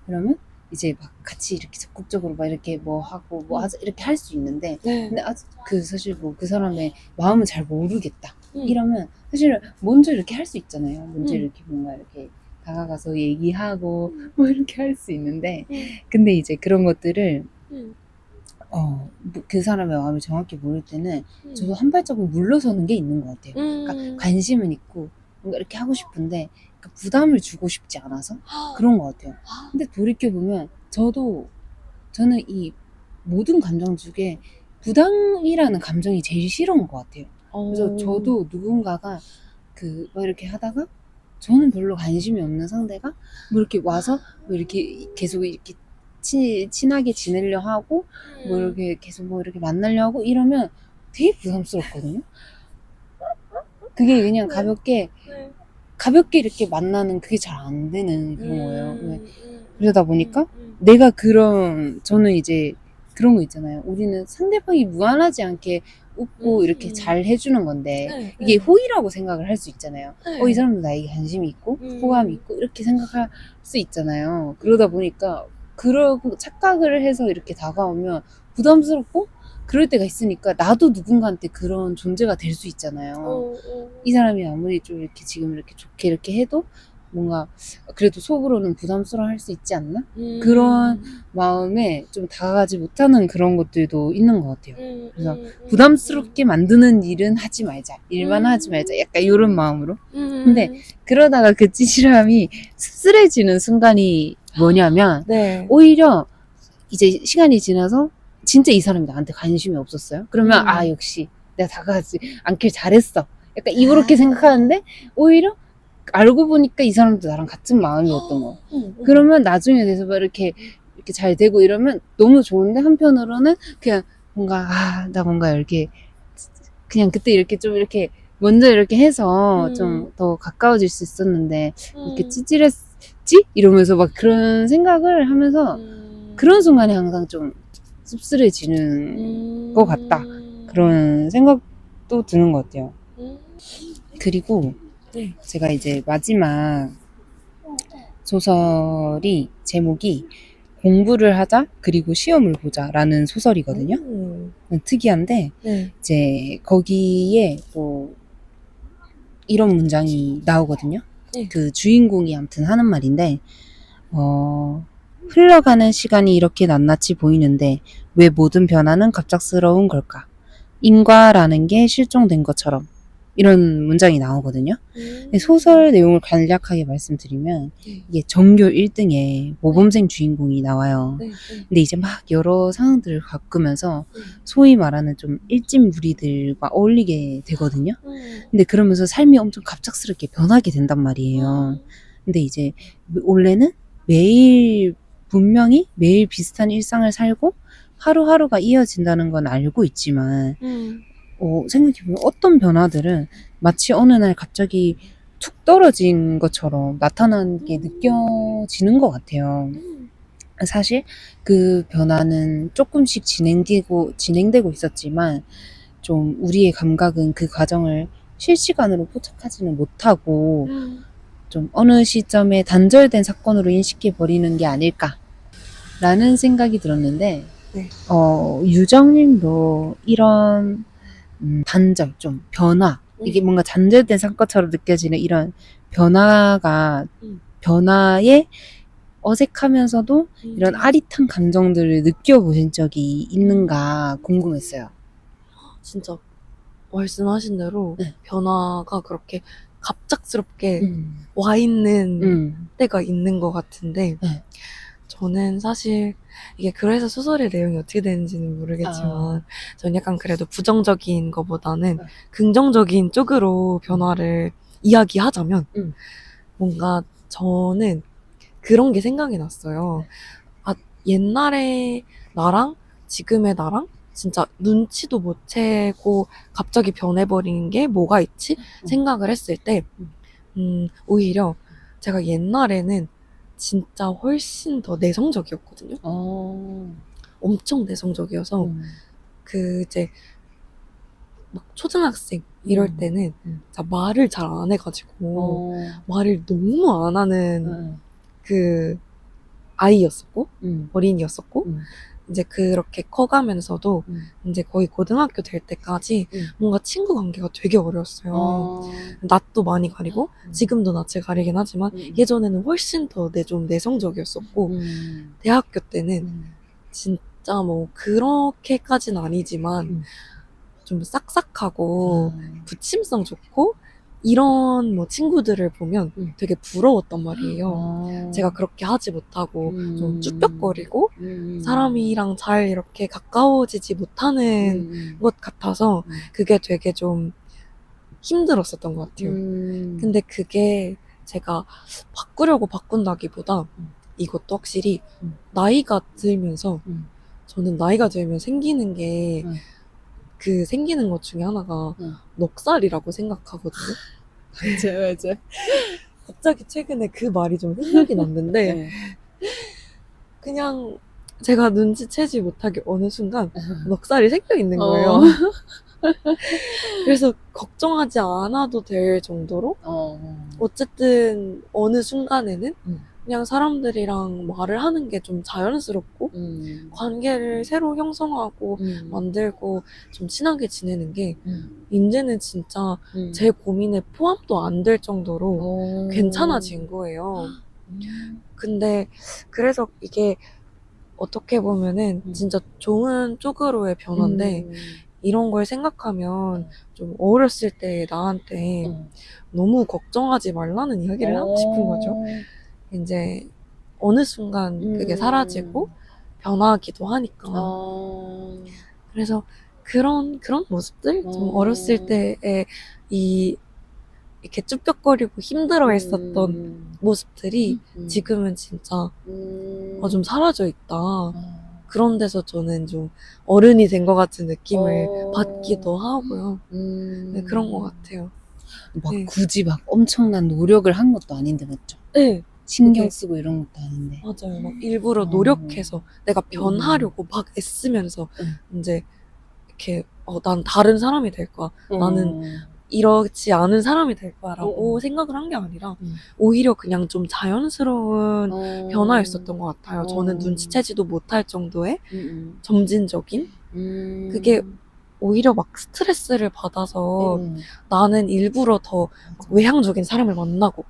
그러면 이제 막 같이 이렇게 적극적으로 막 이렇게 뭐 하고 뭐 하자 이렇게 할 수 있는데 근데 아직 그 사실 뭐 그 사람의 마음을 잘 모르겠다 이러면 사실 먼저 이렇게 할 수 있잖아요. 먼저 이렇게 뭔가 이렇게 다가가서 얘기하고 뭐 이렇게 할 수 있는데 근데 이제 그런 것들을 그 사람의 마음을 정확히 모를 때는 저도 한 발자국 물러서는 게 있는 것 같아요. 그러니까 관심은 있고 뭔가 이렇게 하고 싶은데 그러니까 부담을 주고 싶지 않아서 그런 것 같아요. 근데 돌이켜보면 저는 이 모든 감정 중에 부담이라는 감정이 제일 싫은 것 같아요. 그래서 저도 누군가가 막 이렇게 하다가 저는 별로 관심이 없는 상대가 뭐 이렇게 와서 뭐 이렇게 계속 이렇게 친하게 지내려 하고 뭐 이렇게 계속 뭐 이렇게 만나려 하고 이러면 되게 부담스럽거든요. 그게 그냥 가볍게 이렇게 만나는 그게 잘 안 되는 그런 거예요. 그러다 보니까 저는 이제 그런 거 있잖아요. 우리는 상대방이 무한하지 않게 웃고 이렇게 잘 해주는 건데 이게 호의라고 생각을 할 수 있잖아요. 이 사람도 나에게 관심이 있고 호감이 있고 이렇게 생각할 수 있잖아요. 그러다 보니까 그러고 착각을 해서 이렇게 다가오면 부담스럽고 그럴 때가 있으니까 나도 누군가한테 그런 존재가 될 수 있잖아요. 이 사람이 아무리 좀 이렇게 지금 이렇게 좋게 이렇게 해도 뭔가 그래도 속으로는 부담스러워 할 수 있지 않나? 그런 마음에 좀 다가가지 못하는 그런 것들도 있는 것 같아요. 그래서 부담스럽게 만드는 일은 하지 말자. 일만 하지 말자. 약간 이런 마음으로. 근데 그러다가 그 찌질함이 씁쓸해지는 순간이 뭐냐면 오히려 이제 시간이 지나서 진짜 이 사람이 나한테 관심이 없었어요. 그러면 역시 내가 다가가지 않길 잘했어. 약간 이렇게 생각하는데 오히려 알고 보니까 이 사람도 나랑 같은 마음이었던 거. 그러면 나중에 돼서 막 이렇게 잘 되고 이러면 너무 좋은데 한편으로는 그냥 나 뭔가 이렇게 그냥 그때 이렇게 좀 이렇게 먼저 이렇게 해서 좀 더 가까워질 수 있었는데 이렇게 찌질했지? 이러면서 막 그런 생각을 하면서 그런 순간에 항상 좀 씁쓸해지는 것 같다. 그런 생각도 드는 것 같아요. 그리고 제가 이제 마지막 소설이 제목이 공부를 하자 그리고 시험을 보자라는 소설이거든요. 특이한데 이제 거기에 또 이런 문장이 나오거든요. 그 주인공이 아무튼 하는 말인데 흘러가는 시간이 이렇게 낱낱이 보이는데 왜 모든 변화는 갑작스러운 걸까? 인과라는 게 실종된 것처럼 이런 문장이 나오거든요. 소설 내용을 간략하게 말씀드리면 이게 전교 1등의 모범생 주인공이 나와요. 근데 이제 막 여러 상황들을 겪으면서 소위 말하는 좀 일진 무리들과 어울리게 되거든요. 근데 그러면서 삶이 엄청 갑작스럽게 변하게 된단 말이에요. 근데 이제 원래는 분명히 매일 비슷한 일상을 살고 하루하루가 이어진다는 건 알고 있지만 생각해보면 어떤 변화들은 마치 어느 날 갑자기 툭 떨어진 것처럼 나타나는 게 느껴지는 것 같아요. 사실 그 변화는 조금씩 진행되고 있었지만 좀 우리의 감각은 그 과정을 실시간으로 포착하지는 못하고 좀 어느 시점에 단절된 사건으로 인식해버리는 게 아닐까라는 생각이 들었는데 유정님도 이런 단절, 좀 변화 이게 뭔가 단절된 사건처럼 느껴지는 이런 변화에 어색하면서도 이런 아릿한 감정들을 느껴보신 적이 있는가 궁금했어요. 진짜 말씀하신 대로 변화가 그렇게 갑작스럽게 와 있는 때가 있는 것 같은데 저는 사실 이게 그래서 소설의 내용이 어떻게 되는지는 모르겠지만 저는 약간 그래도 부정적인 것보다는 긍정적인 쪽으로 변화를 이야기하자면 뭔가 저는 그런 게 생각이 났어요. 옛날에 나랑 지금의 나랑 진짜 눈치도 못 채고 갑자기 변해버린 게 뭐가 있지? 생각을 했을 때 오히려 제가 옛날에는 진짜 훨씬 더 내성적이었거든요. 엄청 내성적이어서 그 이제 막 초등학생 이럴 때는 진짜 말을 잘 안 해가지고 말을 너무 안 하는 그 아이였었고 어린이였었고 이제 그렇게 커가면서도 이제 거의 고등학교 될 때까지 뭔가 친구 관계가 되게 어려웠어요. 낯도 많이 가리고 지금도 낯을 가리긴 하지만 예전에는 훨씬 더 좀 내성적이었었고 대학교 때는 진짜 뭐 그렇게까지는 아니지만 좀 싹싹하고 부침성 좋고 이런 뭐 친구들을 보면 되게 부러웠단 말이에요. 제가 그렇게 하지 못하고 좀 쭈뼛거리고 사람이랑 잘 이렇게 가까워지지 못하는 것 같아서 그게 되게 좀 힘들었었던 것 같아요. 근데 그게 제가 바꾸려고 바꾼다기보다 이것도 확실히 나이가 들면서 저는 나이가 들면 생기는 게 그 생기는 것 중에 하나가 넉살이라고 생각하거든요. 맞아. 갑자기 최근에 그 말이 좀 생각이 났는데 그냥 제가 눈치채지 못하게 어느 순간 넉살이 생겨 있는 거예요. 그래서 걱정하지 않아도 될 정도로 어쨌든 어느 순간에는 그냥 사람들이랑 말을 하는 게 좀 자연스럽고 관계를 새로 형성하고 만들고 좀 친하게 지내는 게 이제는 진짜 제 고민에 포함도 안 될 정도로 괜찮아진 거예요. 근데 그래서 이게 어떻게 보면은 진짜 좋은 쪽으로의 변화인데 이런 걸 생각하면 좀 어렸을 때 나한테 너무 걱정하지 말라는 이야기를 하고 싶은 거죠. 이제 어느 순간 그게 사라지고 변하기도 하니까. 그래서 그런 모습들? 좀 어렸을 때의 이렇게 쭈뼛거리고 힘들어 했었던 모습들이 지금은 진짜 좀 사라져 있다. 그런 데서 저는 좀 어른이 된 것 같은 느낌을 받기도 하고요. 네, 그런 것 같아요. 막 네. 굳이 막 엄청난 노력을 한 것도 아닌데 맞죠? 네. 신경 네. 쓰고 이런 것도 아닌데. 맞아요. 막 일부러 노력해서 내가 변하려고 막 애쓰면서 이제 이렇게 난 다른 사람이 될 거야. 나는 이렇지 않은 사람이 될 거야라고 생각을 한 게 아니라 오히려 그냥 좀 자연스러운 변화였었던 것 같아요. 저는 눈치채지도 못할 정도의 점진적인 그게 오히려 막 스트레스를 받아서 나는 일부러 더 외향적인 사람을 만나고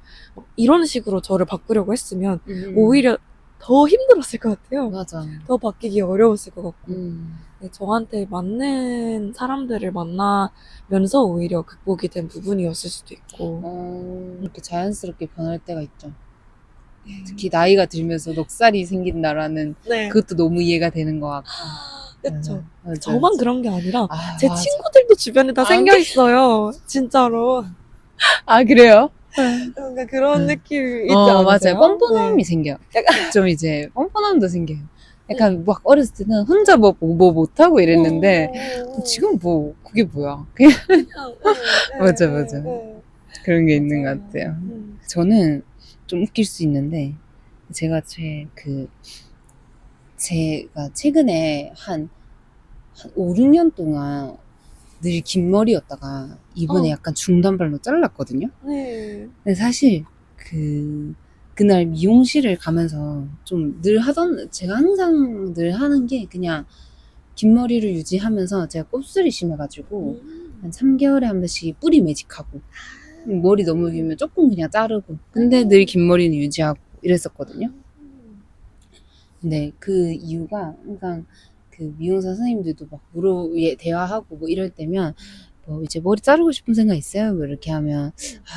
이런 식으로 저를 바꾸려고 했으면 오히려 더 힘들었을 것 같아요. 맞아. 더 바뀌기 어려웠을 것 같고 네, 저한테 맞는 사람들을 만나면서 오히려 극복이 된 부분이었을 수도 있고 이렇게 자연스럽게 변할 때가 있죠. 특히 나이가 들면서 넉살이 생긴다라는 네. 그것도 너무 이해가 되는 것 같고. 그쵸. 맞아. 저만 그런 게 아니라 제 맞아. 친구들도 주변에 다 생겨있어요. 진짜로. 아, 그래요? 뭔가 그런 느낌이 있지 않으세요? 맞아요. 뻔뻔함이 네. 생겨요. 좀 이제 뻔뻔함도 생겨요. 약간 막 어렸을 때는 혼자 뭐 못하고 이랬는데 지금 뭐 그게 뭐야. 그냥 맞아. 그런 게 있는 것 같아요. 저는 좀 웃길 수 있는데 제가 제가 최근에 한 5, 6년 동안 늘 긴 머리였다가 이번에 약간 중단발로 잘랐거든요. 네. 근데 사실 그날 미용실을 가면서 좀 제가 항상 늘 하는 게 그냥 긴 머리를 유지하면서 제가 곱슬이 심해가지고 한 3개월에 한 번씩 뿌리 매직하고 머리 너무 길면 조금 그냥 자르고 근데 늘 긴 머리는 유지하고 이랬었거든요. 근데 그 이유가 항상 그 미용사 선생님들도 막 대화하고 뭐 이럴 때면 뭐 이제 머리 자르고 싶은 생각 있어요? 뭐 이렇게 하면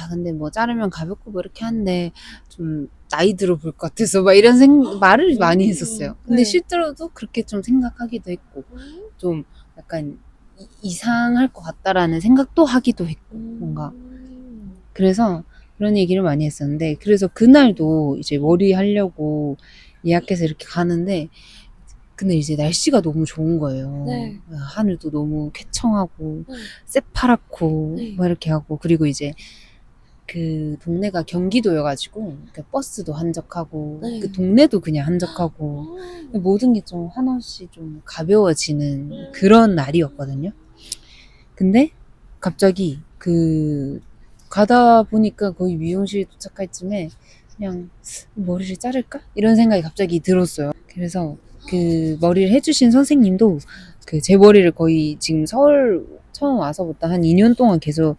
근데 뭐 자르면 가볍고 뭐 이렇게 하는데 좀 나이 들어 볼 것 같아서 막 이런 말을 많이 했었어요. 근데 실제로도 그렇게 좀 생각하기도 했고 좀 약간 이상할 것 같다라는 생각도 하기도 했고 뭔가 그래서 그런 얘기를 많이 했었는데 그래서 그날도 이제 머리 하려고 예약해서 이렇게 가는데 근데 이제 날씨가 너무 좋은 거예요. 네. 하늘도 너무 쾌청하고 새파랗고 막 이렇게 하고 그리고 이제 그 동네가 경기도여가지고 그 버스도 한적하고 네. 그 동네도 그냥 한적하고 모든 게 좀 한없이 좀 가벼워지는 그런 날이었거든요. 근데 갑자기 그 가다 보니까 거의 미용실 도착할 쯤에 그냥 머리를 자를까? 이런 생각이 갑자기 들었어요. 그래서 그 머리를 해주신 선생님도 그 제 머리를 거의 지금 서울 처음 와서부터 한 2년 동안 계속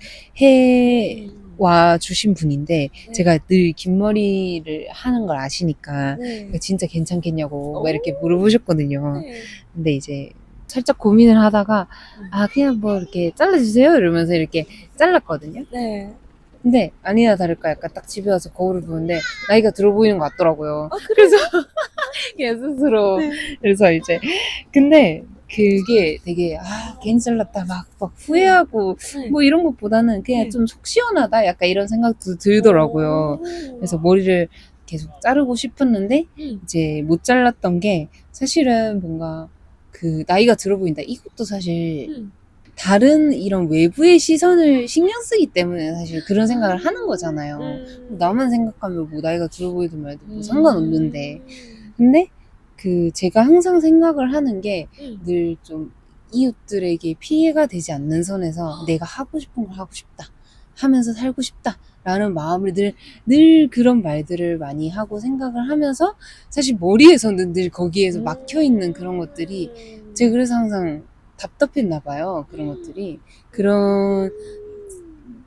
와 주신 분인데 제가 늘 긴 머리를 하는 걸 아시니까 진짜 괜찮겠냐고 막 이렇게 물어보셨거든요. 근데 이제 살짝 고민을 하다가 그냥 뭐 이렇게 잘라주세요 이러면서 이렇게 잘랐거든요. 네. 근데 아니나 다를까 약간 딱 집에 와서 거울을 보는데 나이가 들어 보이는 것 같더라고요. 그래서 그냥 스스로 그래서 이제 근데 그게 되게 괜히 잘랐다 막 후회하고 뭐 이런 것보다는 그냥 좀 속 시원하다 약간 이런 생각도 들더라고요. 그래서 머리를 계속 자르고 싶었는데 이제 못 잘랐던 게 사실은 뭔가 그 나이가 들어 보인다 이것도 사실 다른 이런 외부의 시선을 신경 쓰기 때문에 사실 그런 생각을 하는 거잖아요. 나만 생각하면 뭐 나이가 들어 보이든 말든 뭐 상관없는데. 근데 그 제가 항상 생각을 하는 게 늘 좀 이웃들에게 피해가 되지 않는 선에서 내가 하고 싶은 걸 하고 싶다. 하면서 살고 싶다. 라는 마음을 늘 그런 말들을 많이 하고 생각을 하면서 사실 머리에서는 늘 거기에서 막혀 있는 그런 것들이 제가 그래서 항상 답답했나 봐요. 그런 것들이. 그런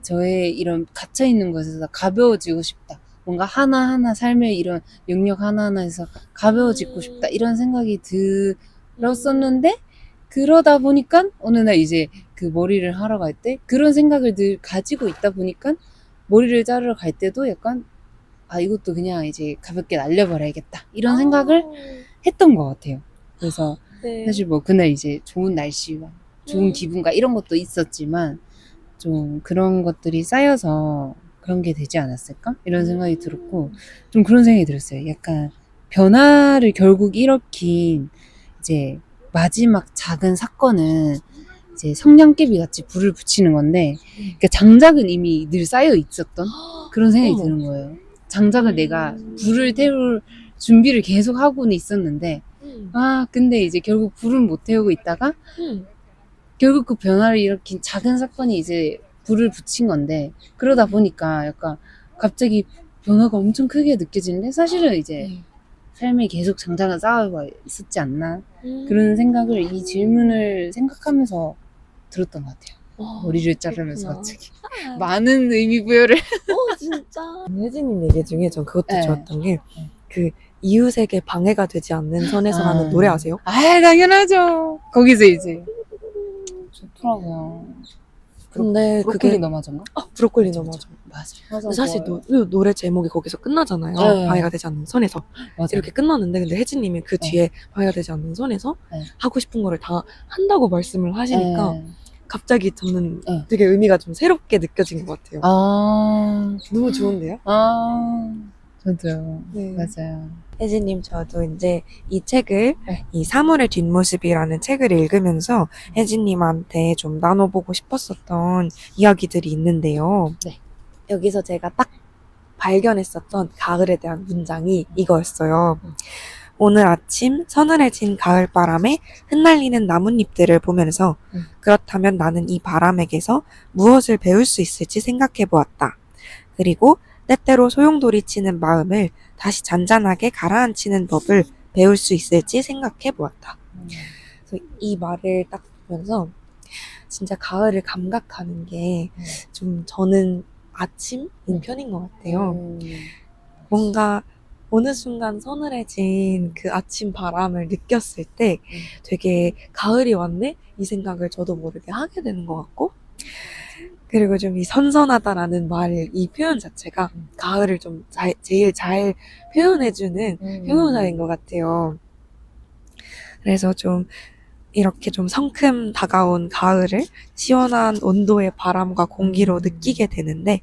저의 이런 갇혀 있는 것에서 가벼워지고 싶다. 뭔가 하나하나 삶의 이런 영역 하나하나에서 가벼워지고 싶다. 이런 생각이 들었었는데 그러다 보니까 어느 날 이제 그 머리를 하러 갈 때 그런 생각을 늘 가지고 있다 보니까 머리를 자르러 갈 때도 약간 이것도 그냥 이제 가볍게 날려버려야겠다. 이런 생각을 했던 것 같아요. 그래서 사실 뭐 그날 이제 좋은 날씨와 좋은 기분과 이런 것도 있었지만 좀 그런 것들이 쌓여서 그런 게 되지 않았을까? 이런 생각이 들었고 좀 그런 생각이 들었어요. 약간 변화를 결국 일으킨 이제 마지막 작은 사건은 이제 성냥개비 같이 불을 붙이는 건데 그러니까 장작은 이미 늘 쌓여 있었던 그런 생각이 드는 거예요. 장작을 내가 불을 태울 준비를 계속 하고는 있었는데 근데 이제 결국 불은 못 태우고 있다가 결국 그 변화를 일으킨 작은 사건이 이제 불을 붙인 건데 그러다 보니까 약간 갑자기 변화가 엄청 크게 느껴지는데 사실은 이제 삶에 계속 장작은 쌓여가 있었지 않나 그런 생각을 이 질문을 생각하면서 들었던 것 같아요. 머리를 자르면서 갑자기 많은 의미 부여를 진짜. 혜진님 얘기 중에 전 그것도 네. 좋았던 게 그 이웃에게 방해가 되지 않는 선에서 하는 노래 아세요? 당연하죠. 거기서 이제 좋더라고요. 근데 브로콜리 그게 너마저인가? 브로콜리 너마저. 맞아. 사실 노래 제목이 거기서 끝나잖아요. 네. 방해가 되지 않는 선에서. 맞아. 이렇게 끝났는데 근데 혜진님이 그 뒤에 방해가 되지 않는 선에서 하고 싶은 거를 다 한다고 말씀을 하시니까 갑자기 저는 되게 의미가 좀 새롭게 느껴진 것 같아요. 너무 좋은데요? 저도요. 네. 맞아요. 혜진님, 저도 이제 이 책을, 이 사물의 뒷모습이라는 책을 읽으면서 혜진님한테 좀 나눠보고 싶었었던 이야기들이 있는데요. 네. 여기서 제가 딱 발견했었던 가을에 대한 문장이 이거였어요. 오늘 아침 서늘해진 가을바람에 흩날리는 나뭇잎들을 보면서 그렇다면 나는 이 바람에게서 무엇을 배울 수 있을지 생각해 보았다. 그리고 때때로 소용돌이치는 마음을 다시 잔잔하게 가라앉히는 법을 배울 수 있을지 생각해 보았다. 그래서 이 말을 딱 보면서 진짜 가을을 감각하는 게 좀 저는 아침인 편인 것 같아요. 뭔가 어느 순간 서늘해진 그 아침 바람을 느꼈을 때 되게 가을이 왔네? 이 생각을 저도 모르게 하게 되는 것 같고 그리고 좀 이 선선하다라는 말, 이 표현 자체가 가을을 좀 제일 잘 표현해주는 표현어인 것 같아요. 그래서 좀 이렇게 좀 성큼 다가온 가을을 시원한 온도의 바람과 공기로 느끼게 되는데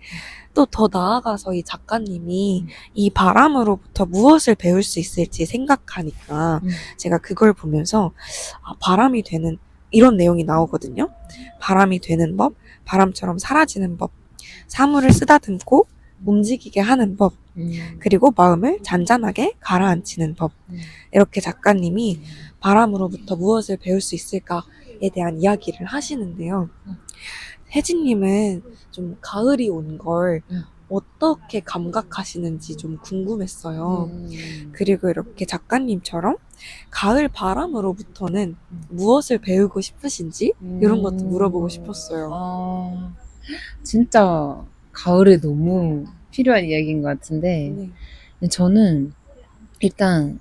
또 더 나아가서 이 작가님이 이 바람으로부터 무엇을 배울 수 있을지 생각하니까 제가 그걸 보면서 바람이 되는 이런 내용이 나오거든요. 바람이 되는 법, 바람처럼 사라지는 법. 사물을 쓰다듬고 움직이게 하는 법, 그리고 마음을 잔잔하게 가라앉히는 법. 이렇게 작가님이 바람으로부터 무엇을 배울 수 있을까에 대한 이야기를 하시는데요. 혜진님은 좀 가을이 온 걸 어떻게 감각하시는지 좀 궁금했어요. 그리고 이렇게 작가님처럼 가을 바람으로부터는 무엇을 배우고 싶으신지 이런 것도 물어보고 싶었어요. 진짜 가을에 너무 필요한 이야기인 것 같은데 네. 저는 일단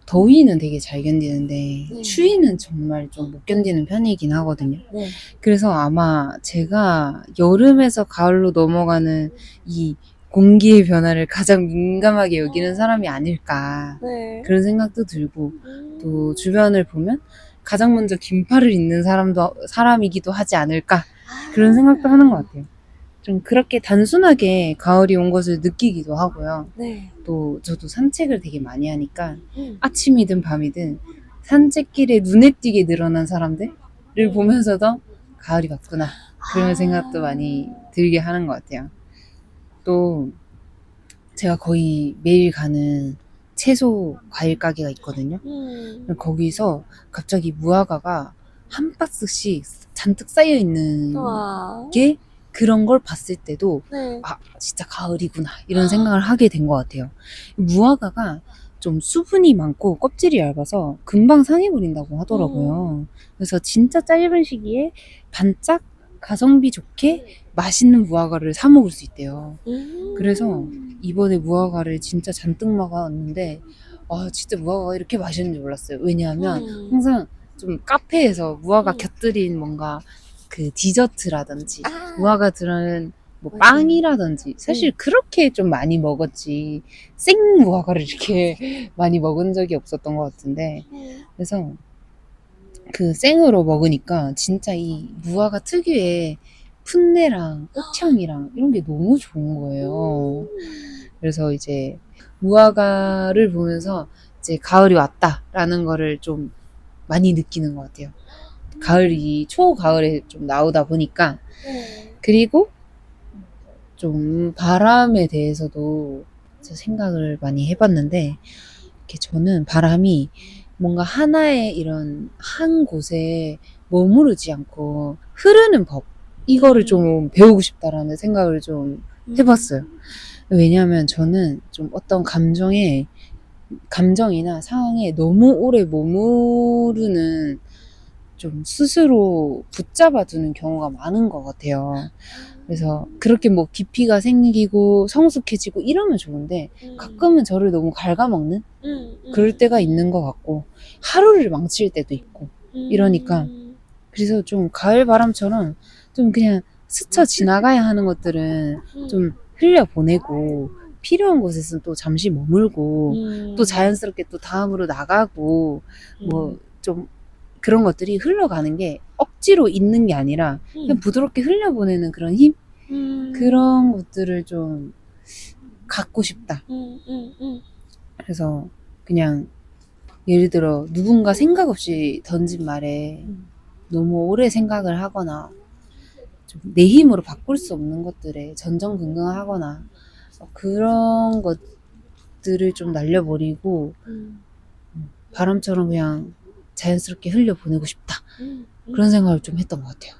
더위는 되게 잘 견디는데 추위는 정말 좀 못 견디는 편이긴 하거든요. 네. 그래서 아마 제가 여름에서 가을로 넘어가는 이 공기의 변화를 가장 민감하게 여기는 사람이 아닐까 네. 그런 생각도 들고 또 주변을 보면 가장 먼저 긴팔을 입는 사람이기도 하지 않을까 그런 생각도 하는 것 같아요. 좀 그렇게 단순하게 가을이 온 것을 느끼기도 하고요. 네. 또 저도 산책을 되게 많이 하니까 아침이든 밤이든 산책길에 눈에 띄게 늘어난 사람들을 보면서도 가을이 왔구나 그런 생각도 많이 들게 하는 것 같아요. 또 제가 거의 매일 가는 채소 과일 가게가 있거든요. 거기서 갑자기 무화과가 한 박스씩 잔뜩 쌓여 있는 와. 게 그런 걸 봤을 때도 네. 아 진짜 가을이구나 이런 생각을 하게 된 것 같아요. 무화과가 좀 수분이 많고 껍질이 얇아서 금방 상해버린다고 하더라고요. 그래서 진짜 짧은 시기에 반짝 가성비 좋게 맛있는 무화과를 사 먹을 수 있대요. 그래서 이번에 무화과를 진짜 잔뜩 먹었는데 아 진짜 무화과가 이렇게 맛있는지 몰랐어요. 왜냐하면 항상 좀 카페에서 무화과 곁들인 뭔가 그 디저트라든지 무화과 들어간 뭐 빵이라든지 사실 그렇게 좀 많이 먹었지 생 무화과를 이렇게 많이 먹은 적이 없었던 것 같은데 그래서 그 생으로 먹으니까 진짜 이 무화과 특유의 풋내랑 꽃향이랑 이런 게 너무 좋은 거예요. 그래서 이제 무화과를 보면서 이제 가을이 왔다라는 거를 좀 많이 느끼는 것 같아요. 가을이 초가을에 좀 나오다 보니까 그리고 좀 바람에 대해서도 생각을 많이 해봤는데 이렇게 저는 바람이 뭔가 하나의 이런 한 곳에 머무르지 않고 흐르는 법 이거를 좀 배우고 싶다라는 생각을 좀 해봤어요. 왜냐하면 저는 좀 어떤 감정이나 상황에 너무 오래 머무르는 좀 스스로 붙잡아 두는 경우가 많은 것 같아요. 그래서 그렇게 뭐 깊이가 생기고 성숙해지고 이러면 좋은데 가끔은 저를 너무 갉아먹는 그럴 때가 있는 것 같고 하루를 망칠 때도 있고 이러니까 그래서 좀 가을 바람처럼 좀 그냥 스쳐 지나가야 하는 것들은 좀 흘려보내고 필요한 곳에서는 또 잠시 머물고 또 자연스럽게 또 다음으로 나가고 뭐 좀 그런 것들이 흘러가는 게 억지로 있는 게 아니라 그냥 부드럽게 흘려보내는 그런 힘? 그런 것들을 좀 갖고 싶다. 그래서 그냥 예를 들어 누군가 생각 없이 던진 말에 너무 오래 생각을 하거나 좀 내 힘으로 바꿀 수 없는 것들에 전전긍긍하거나 그런 것들을 좀 날려버리고 바람처럼 그냥 자연스럽게 흘려보내고 싶다. 그런 생각을 좀 했던 것 같아요.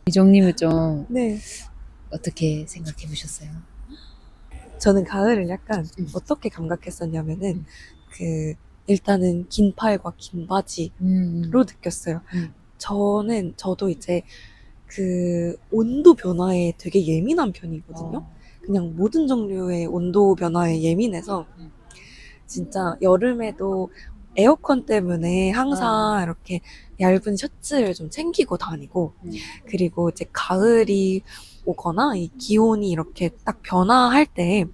이정님은 좀 네. 어떻게 생각해 보셨어요? 저는 가을을 약간 어떻게 감각했었냐면은 일단은 긴 팔과 긴 바지로 느꼈어요. 저도 이제 그 온도 변화에 되게 예민한 편이거든요. 그냥 모든 종류의 온도 변화에 예민해서 진짜 여름에도 에어컨 때문에 항상 이렇게 얇은 셔츠를 좀 챙기고 다니고 그리고 이제 가을이 오거나 이 기온이 이렇게 딱 변화할 때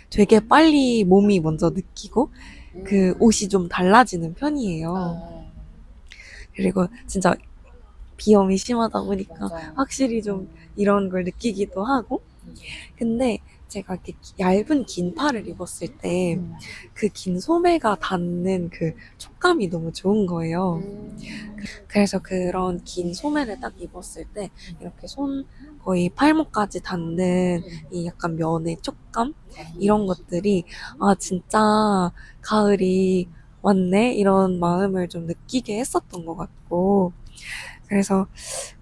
되게 빨리 몸이 먼저 느끼고 그 옷이 좀 달라지는 편이에요. 그리고 진짜 비염이 심하다 보니까 확실히 좀 이런 걸 느끼기도 하고 근데 제가 이렇게 얇은 긴 팔을 입었을 때 그 긴 소매가 닿는 그 촉감이 너무 좋은 거예요. 그래서 그런 긴 소매를 딱 입었을 때 이렇게 손 거의 팔목까지 닿는 이 약간 면의 촉감? 이런 것들이 아 진짜 가을이 왔네? 이런 마음을 좀 느끼게 했었던 것 같고 그래서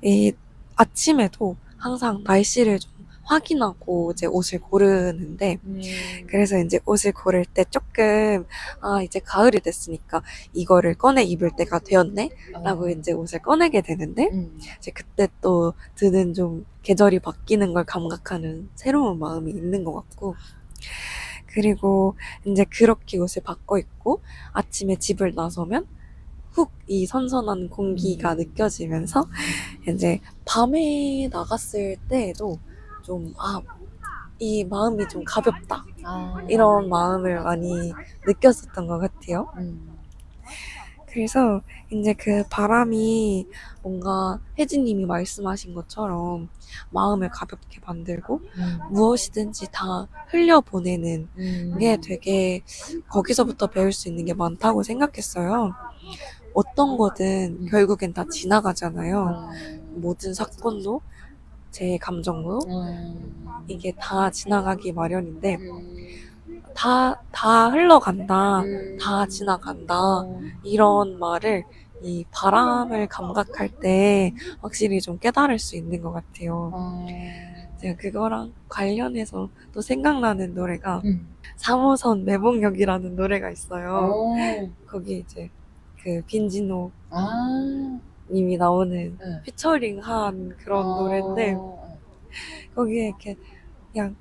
이 아침에도 항상 날씨를 좀 확인하고 이제 옷을 고르는데 그래서 이제 옷을 고를 때 조금 아 이제 가을이 됐으니까 이거를 꺼내 입을 때가 되었네 라고 이제 옷을 꺼내게 되는데 이제 그때 또 드는 좀 계절이 바뀌는 걸 감각하는 새로운 마음이 있는 것 같고 그리고 이제 그렇게 옷을 바꿔 입고 아침에 집을 나서면 훅 이 선선한 공기가 느껴지면서 이제 밤에 나갔을 때에도 좀 이 마음이 좀 가볍다 이런 마음을 많이 느꼈었던 것 같아요. 그래서 이제 그 바람이 뭔가 혜진님이 말씀하신 것처럼 마음을 가볍게 만들고 무엇이든지 다 흘려보내는 게 되게 거기서부터 배울 수 있는 게 많다고 생각했어요. 어떤 거든 결국엔 다 지나가잖아요. 모든 사건도 제 감정도 이게 다 지나가기 마련인데 다 흘러간다, 다 지나간다 이런 말을 이 바람을 감각할 때 확실히 좀 깨달을 수 있는 것 같아요. 제가 그거랑 관련해서 또 생각나는 노래가 3호선 매봉역이라는 노래가 있어요. 거기 이제 그 빈지노 님이 나오는 피처링한 그런 노래인데 거기에 이렇게 그냥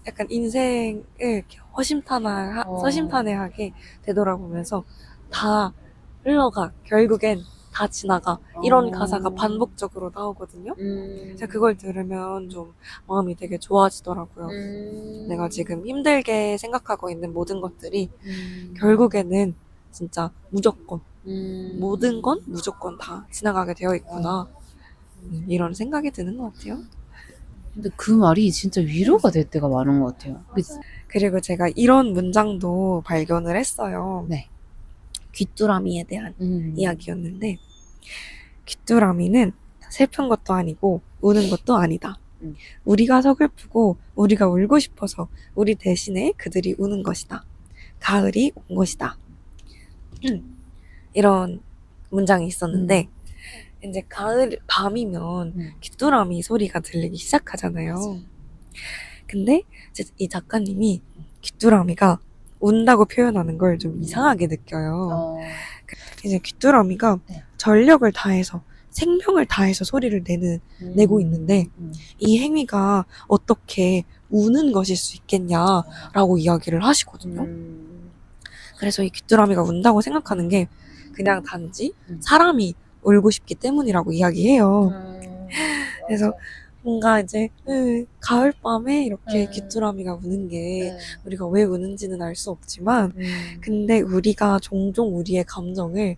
약간 인생을 이렇게 허심탄회하게 되돌아보면서 다 흘러가 결국엔 다 지나가 이런 가사가 반복적으로 나오거든요. 제가 그걸 들으면 좀 마음이 되게 좋아지더라고요. 내가 지금 힘들게 생각하고 있는 모든 것들이 결국에는 진짜 무조건 모든 건 무조건 다 지나가게 되어 있구나 이런 생각이 드는 것 같아요. 근데 그 말이 진짜 위로가 될 때가 많은 것 같아요. 그리고 제가 이런 문장도 발견을 했어요. 네. 귀뚜라미에 대한 이야기였는데 귀뚜라미는 슬픈 것도 아니고 우는 것도 아니다. 우리가 서글프고 우리가 울고 싶어서 우리 대신에 그들이 우는 것이다. 가을이 온 것이다. 이런 문장이 있었는데 이제 가을 밤이면 귀뚜라미 소리가 들리기 시작하잖아요. 근데 이제 이 작가님이 귀뚜라미가 운다고 표현하는 걸 좀 이상하게 느껴요. 이제 귀뚜라미가 전력을 다해서 생명을 다해서 소리를 내고 있는데 이 행위가 어떻게 우는 것일 수 있겠냐라고 이야기를 하시거든요. 그래서 이 귀뚜라미가 운다고 생각하는 게 그냥 단지 사람이 울고 싶기 때문이라고 이야기해요. 그래서 뭔가 이제 가을밤에 이렇게 귀뚜라미가 우는 게 우리가 왜 우는지는 알 수 없지만 근데 우리가 종종 우리의 감정을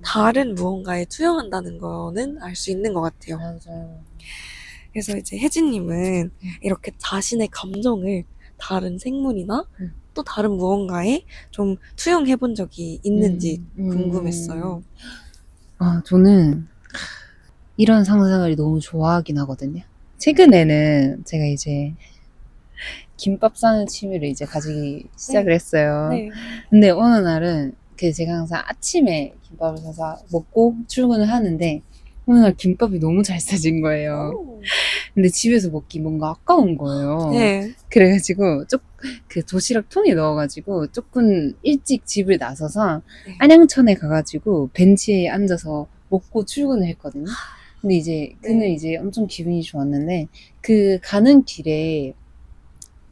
다른 무언가에 투영한다는 거는 알 수 있는 것 같아요. 맞아요. 그래서 이제 혜진님은 이렇게 자신의 감정을 다른 생물이나 또 다른 무언가에 좀 투영해 본 적이 있는지 궁금했어요. 저는 이런 상상을 너무 좋아하긴 하거든요. 최근에는 제가 이제 김밥 싸는 취미를 이제 가지기 시작을 했어요. 네. 근데 어느 날은 제가 항상 아침에 김밥을 사서 먹고 출근을 하는데 어느 날 김밥이 너무 잘 싸진 거예요. 근데 집에서 먹기 뭔가 아까운 거예요. 네. 그래가지고 그 도시락 통에 넣어가지고 조금 일찍 집을 나서서 안양천에 가가지고 벤치에 앉아서 먹고 출근을 했거든요. 근데 이제 그는 이제 엄청 기분이 좋았는데 그 가는 길에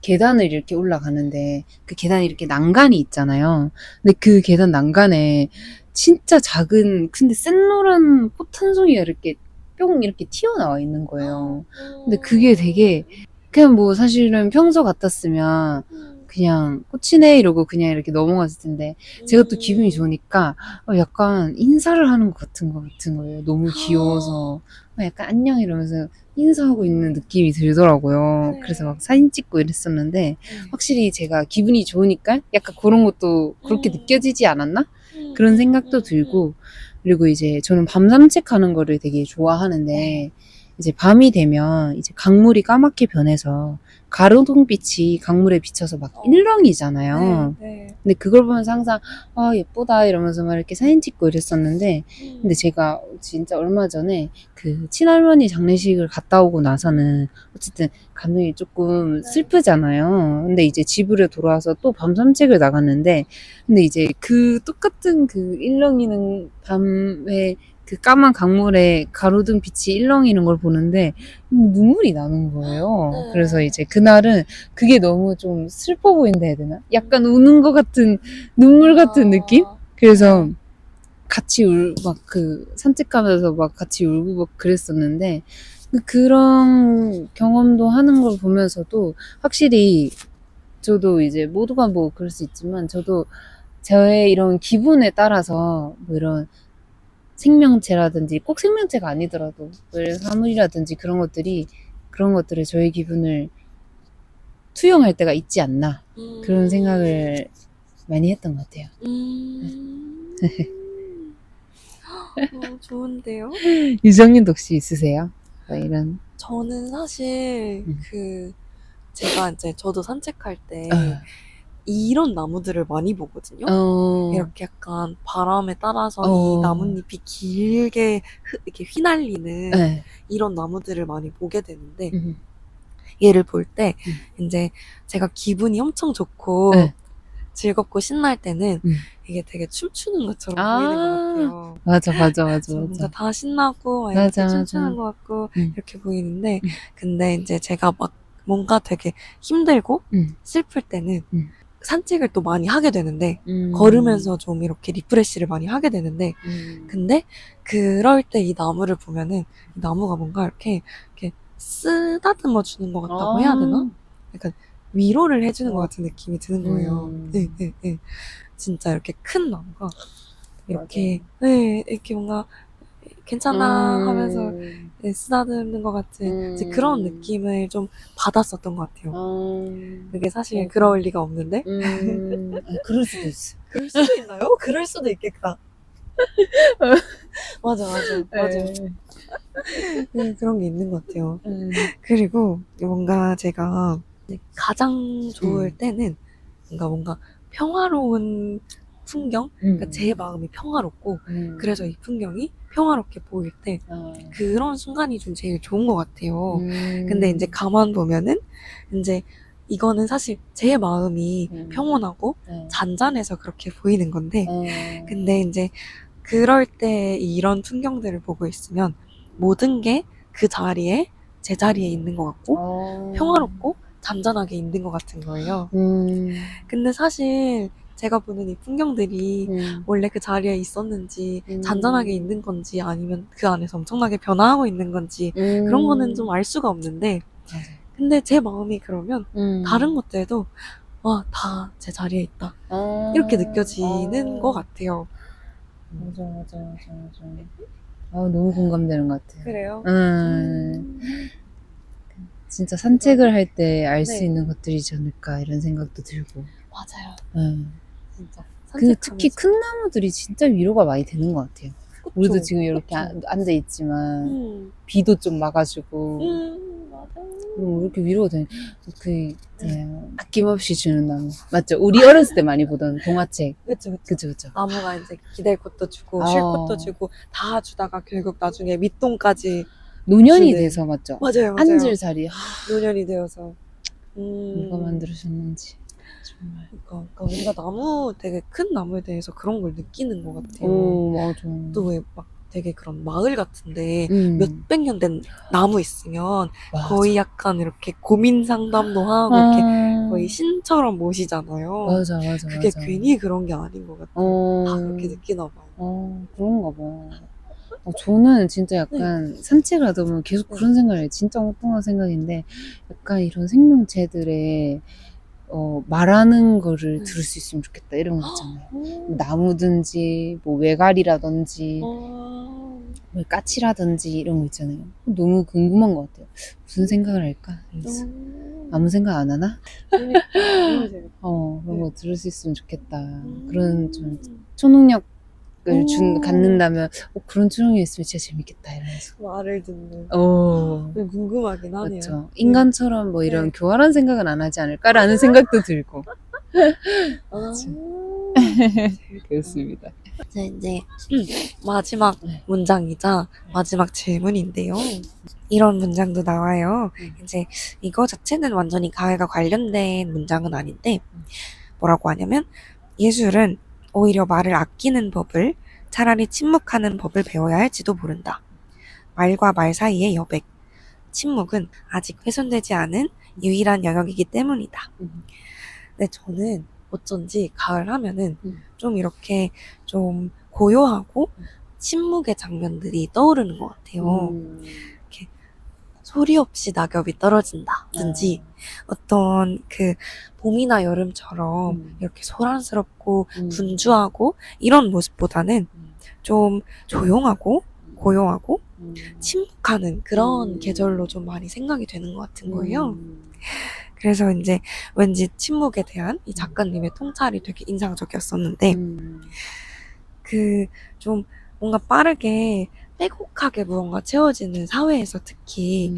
계단을 이렇게 올라가는데 그 계단이 이렇게 난간이 있잖아요. 근데 그 계단 난간에 진짜 작은 근데 샛노란 꽃 한 송이가 이렇게 뿅 이렇게 튀어나와 있는 거예요. 근데 그게 되게 그냥 뭐 사실은 평소 같았으면 그냥 꽃이네 이러고 그냥 이렇게 넘어갔을 텐데 제가 또 기분이 좋으니까 약간 인사를 하는 것 같은 거예요. 너무 귀여워서 약간 안녕 이러면서 인사하고 있는 느낌이 들더라고요. 네. 그래서 막 사진 찍고 이랬었는데 확실히 제가 기분이 좋으니까 약간 그런 것도 그렇게 느껴지지 않았나? 그런 생각도 들고, 그리고 이제 저는 밤 산책하는 거를 되게 좋아하는데 이제 밤이 되면 이제 강물이 까맣게 변해서 가로등빛이 강물에 비쳐서 막 일렁이잖아요. 네. 근데 그걸 보면서 항상 예쁘다 이러면서 막 이렇게 사진 찍고 이랬었는데, 근데 제가 진짜 얼마 전에 그 친할머니 장례식을 갔다 오고 나서는 어쨌든 감정이 조금 슬프잖아요. 근데 이제 집으로 돌아와서 또 밤 산책을 나갔는데, 근데 이제 그 똑같은 그 일렁이는 밤에 그 까만 강물에 가로등 빛이 일렁이는 걸 보는데 눈물이 나는 거예요. 네. 그래서 이제 그날은 그게 너무 좀 슬퍼 보인다 해야 되나? 약간 우는 것 같은, 눈물 같은 느낌? 그래서 같이 막 그 산책하면서 막 같이 울고 막 그랬었는데, 그런 경험도 하는 걸 보면서도 확실히 저도 이제 모두가 뭐 그럴 수 있지만 저도 저의 이런 기분에 따라서 뭐 이런 생명체라든지 꼭 생명체가 아니더라도 뭐 이런 사물이라든지 그런 것들을 저의 기분을 투영할 때가 있지 않나, 그런 생각을 많이 했던 것 같아요. 좋은데요? 유정님도 혹시 있으세요? 뭐 이런. 저는 사실 제가 이제 저도 산책할 때 어. 이런 나무들을 많이 보거든요. 이렇게 약간 바람에 따라서 이 나뭇잎이 길게 이렇게 휘날리는 네. 이런 나무들을 많이 보게 되는데 얘를 볼 때 이제 제가 기분이 엄청 좋고 네. 즐겁고 신날 때는 이게 되게 춤추는 것처럼 보이는 것 같아요. 맞아. 뭔가 다 신나고 이렇게 맞아. 춤추는 것 같고 이렇게 보이는데 근데 이제 제가 막 뭔가 되게 힘들고 슬플 때는 산책을 또 많이 하게 되는데 걸으면서 좀 이렇게 리프레시를 많이 하게 되는데 근데 그럴 때 이 나무를 보면은 이 나무가 뭔가 이렇게 쓰다듬어 주는 것 같다고 해야 되나? 약간 위로를 해주는 것 같은 느낌이 드는 거예요. 네. 진짜 이렇게 큰 나무가 이렇게 이렇게 뭔가 괜찮아 하면서 쓰다듬는 것 같은 이제 그런 느낌을 좀 받았었던 것 같아요. 그게 사실 그럴 리가 없는데 그럴 수도 있어. 그럴 수도 있나요? 그럴 수도 있겠다. 맞아. 그런 게 있는 것 같아요. 그리고 뭔가 제가 가장 좋을 때는 뭔가 평화로운 풍경? 그러니까 제 마음이 평화롭고 그래서 이 풍경이 평화롭게 보일 때 그런 순간이 좀 제일 좋은 것 같아요. 근데 이제 가만 보면은 이제 이거는 사실 제 마음이 평온하고 잔잔해서 그렇게 보이는 건데 근데 이제 그럴 때 이런 풍경들을 보고 있으면 모든 게 그 자리에 제 자리에 있는 것 같고 평화롭고 잔잔하게 있는 것 같은 거예요. 근데 사실 제가 보는 이 풍경들이 원래 그 자리에 있었는지 잔잔하게 있는 건지 아니면 그 안에서 엄청나게 변화하고 있는 건지 그런 거는 좀 알 수가 없는데 근데 제 마음이 그러면 다른 것들도 다 제 자리에 있다 이렇게 느껴지는 것 같아요. 맞아. 너무 공감되는 것 같아요. 그래요? 진짜 산책을 할 때 알 수 네. 있는 것들이지 않을까 이런 생각도 들고. 맞아요. 진짜. 특히 큰 나무들이 진짜 위로가 많이 되는 것 같아요. 그쵸? 우리도 지금 이렇게 그쵸? 앉아 있지만 음. 비도 좀 막아주고 맞아. 이렇게 위로가 되는 아낌없이 주는 나무 맞죠? 우리 어렸을 때 많이 보던 동화책. 그쵸. 나무가 이제 기댈 곳도 주고 쉴 곳도 주고 다 주다가 결국 나중에 밑동까지 노년이 주는. 돼서 맞죠? 맞아요. 앉을 자리 노년이 되어서 누가 만들으셨는지 정말. 그러니까 우리가 나무 되게 큰 나무에 대해서 그런 걸 느끼는 것 같아요. 맞아. 또 왜 막 되게 그런 마을 같은데 몇백 년 된 나무 있으면 맞아. 거의 약간 이렇게 고민 상담도 하고 이렇게 거의 신처럼 모시잖아요. 맞아. 그게 괜히 그런 게 아닌 것 같아요. 다 그렇게 느끼나 봐요. 그런가 봐. 저는 진짜 약간 산책을 하다 보면 계속 그런 생각을 해요. 진짜 엉뚱한 생각인데 약간 이런 생명체들의 말하는 거를 들을 수 있으면 좋겠다 이런 거 있잖아요. 나무든지 뭐 외가리라든지 뭐 까칠하든지 이런 거 있잖아요. 너무 궁금한 것 같아요. 무슨 생각을 할까? 그래서 아무 생각 안 하나? 그런 거 들을 수 있으면 좋겠다. 그런 좀 초능력을 갖는다면 그런 초능력이 있으면 진짜 재밌겠다 이러면서. 말을 듣는. 어, 궁금하긴 하네요. 그렇죠. 인간처럼 뭐 이런 네. 교활한 생각은 안 하지 않을까라는 생각도 들고. 그렇습니다. 이제 마지막 네. 문장이자 마지막 질문인데요. 이런 문장도 나와요. 이제 이거 자체는 완전히 가을과 관련된 문장은 아닌데 뭐라고 하냐면 예술은 오히려 말을 아끼는 법을 차라리 침묵하는 법을 배워야 할지도 모른다. 말과 말 사이의 여백. 침묵은 아직 훼손되지 않은 유일한 영역이기 때문이다. 근데 저는 어쩐지 가을 하면은 좀 이렇게 좀 고요하고 침묵의 장면들이 떠오르는 것 같아요. 이렇게 소리 없이 낙엽이 떨어진다든지 어떤 그 봄이나 여름처럼 이렇게 소란스럽고 분주하고 이런 모습보다는 좀 조용하고 고요하고 침묵하는 그런 계절로 좀 많이 생각이 되는 것 같은 거예요. 그래서 이제 왠지 침묵에 대한 이 작가님의 통찰이 되게 인상적이었었는데 그 좀 뭔가 빠르게 빼곡하게 무언가 채워지는 사회에서 특히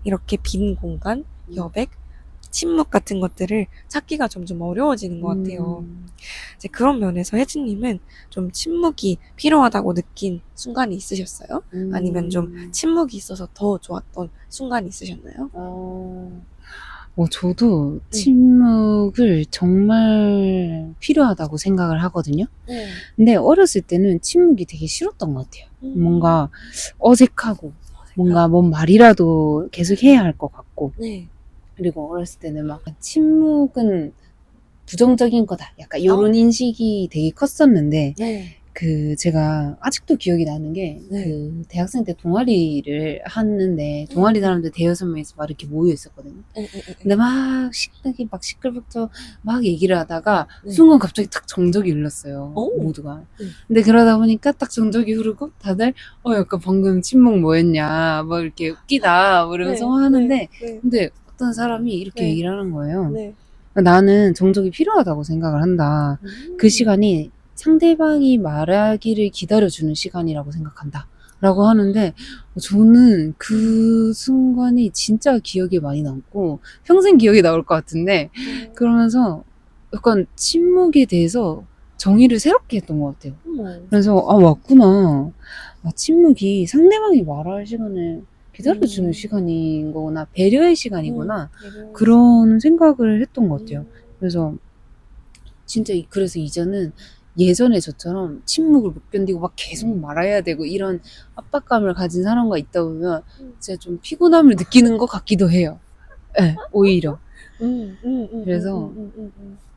이렇게 빈 공간, 여백, 침묵 같은 것들을 찾기가 점점 어려워지는 것 같아요. 이제 그런 면에서 혜진님은 좀 침묵이 필요하다고 느낀 순간이 있으셨어요? 아니면 좀 침묵이 있어서 더 좋았던 순간이 있으셨나요? 저도 침묵을 정말 필요하다고 생각을 하거든요. 근데 어렸을 때는 침묵이 되게 싫었던 것 같아요. 뭔가 어색하고 뭔가 뭔 말이라도 계속 해야 할 것 같고. 그리고 어렸을 때는 막 침묵은 부정적인 거다. 약간 이런 인식이 되게 컸었는데 그 제가 아직도 기억이 나는 게 그 대학생 때 동아리를 하는데 동아리 사람들 대여섯 명이서 막 이렇게 모여 있었거든요. 근데 막 식당이 막 시끌벅적 막 얘기를 하다가 순간 갑자기 탁 정적이 흘렀어요. 모두가. 근데 그러다 보니까 딱 정적이 흐르고 다들 약간 방금 침묵 뭐였냐 뭐 이렇게 웃기다 뭐 이러면서 하는데 근데 어떤 사람이 이렇게 얘기를 하는 거예요. 나는 정적이 필요하다고 생각을 한다. 그 시간이 상대방이 말하기를 기다려주는 시간이라고 생각한다. 라고 하는데 저는 그 순간이 진짜 기억에 많이 남고 평생 기억에 나올 것 같은데 그러면서 약간 침묵에 대해서 정의를 새롭게 했던 것 같아요. 그래서 맞구나. 침묵이 상대방이 말할 시간을 기다려주는 시간인 거구나. 배려의 시간이구나. 그런 생각을 했던 것 같아요. 그래서 진짜 그래서 이제는 예전에 저처럼 침묵을 못 견디고 막 계속 말해야 되고 이런 압박감을 가진 사람과 있다 보면 진짜 좀 피곤함을 느끼는 것 같기도 해요. 네, 오히려. 그래서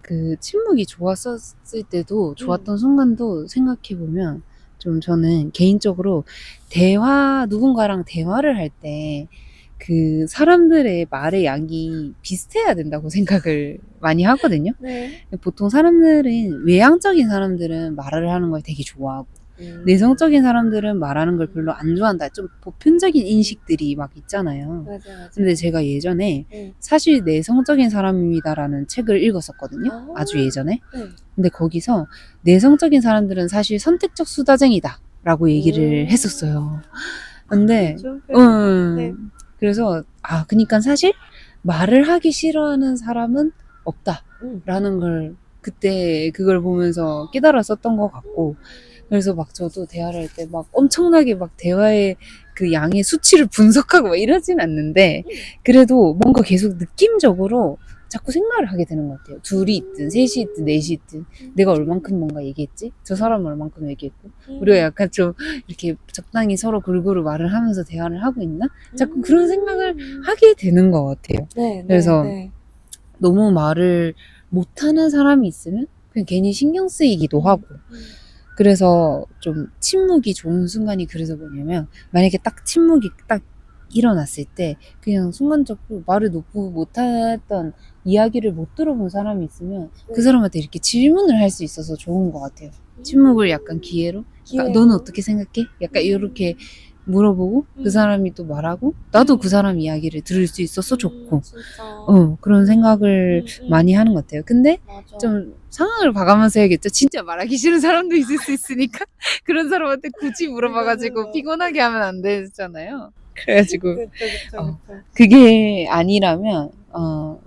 그 침묵이 좋았었을 때도 좋았던 순간도 생각해보면 좀 저는 개인적으로 누군가랑 대화를 할 때 그 사람들의 말의 양이 비슷해야 된다고 생각을 많이 하거든요. 보통 사람들은 외향적인 사람들은 말을 하는 걸 되게 좋아하고 내성적인 사람들은 말하는 걸 별로 안 좋아한다. 좀 보편적인 인식들이 막 있잖아요. 근데 제가 예전에 사실 내성적인 사람입니다라는 책을 읽었었거든요. 아주 예전에. 근데 거기서 내성적인 사람들은 사실 선택적 수다쟁이다 라고 얘기를 했었어요. 근데 그래서 그러니까 사실 말을 하기 싫어하는 사람은 없다라는 걸 그때 그걸 보면서 깨달았었던 것 같고 그래서 막 저도 대화를 할 때 막 엄청나게 막 대화의 그 양의 수치를 분석하고 막 이러진 않는데 그래도 뭔가 계속 느낌적으로 자꾸 생각을 하게 되는 것 같아요. 둘이 있든 셋이 있든 넷이 있든 내가 얼만큼 뭔가 얘기했지? 저 사람은 얼만큼 얘기했고 우리가 약간 좀 이렇게 적당히 서로 골고루 말을 하면서 대화를 하고 있나? 자꾸 그런 생각을 하게 되는 것 같아요. 그래서 너무 말을 못하는 사람이 있으면 그냥 괜히 신경 쓰이기도 하고 그래서 좀 침묵이 좋은 순간이 그래서 뭐냐면 만약에 딱 침묵이 딱 일어났을 때 그냥 순간적으로 말을 못했던 이야기를 못 들어본 사람이 있으면 그 사람한테 이렇게 질문을 할 수 있어서 좋은 것 같아요. 침묵을 약간 기회로 너는 어떻게 생각해? 약간 이렇게 물어보고 그 사람이 또 말하고 나도 그 사람 이야기를 들을 수 있어서 좋고 진짜. 그런 생각을 많이 하는 것 같아요. 근데 맞아. 좀 상황을 봐가면서 해야겠죠. 진짜 말하기 싫은 사람도 있을 수 있으니까 그런 사람한테 굳이 물어봐가지고 피곤하게 하면 안 되잖아요. 그래가지고 그쵸. 그게 아니라면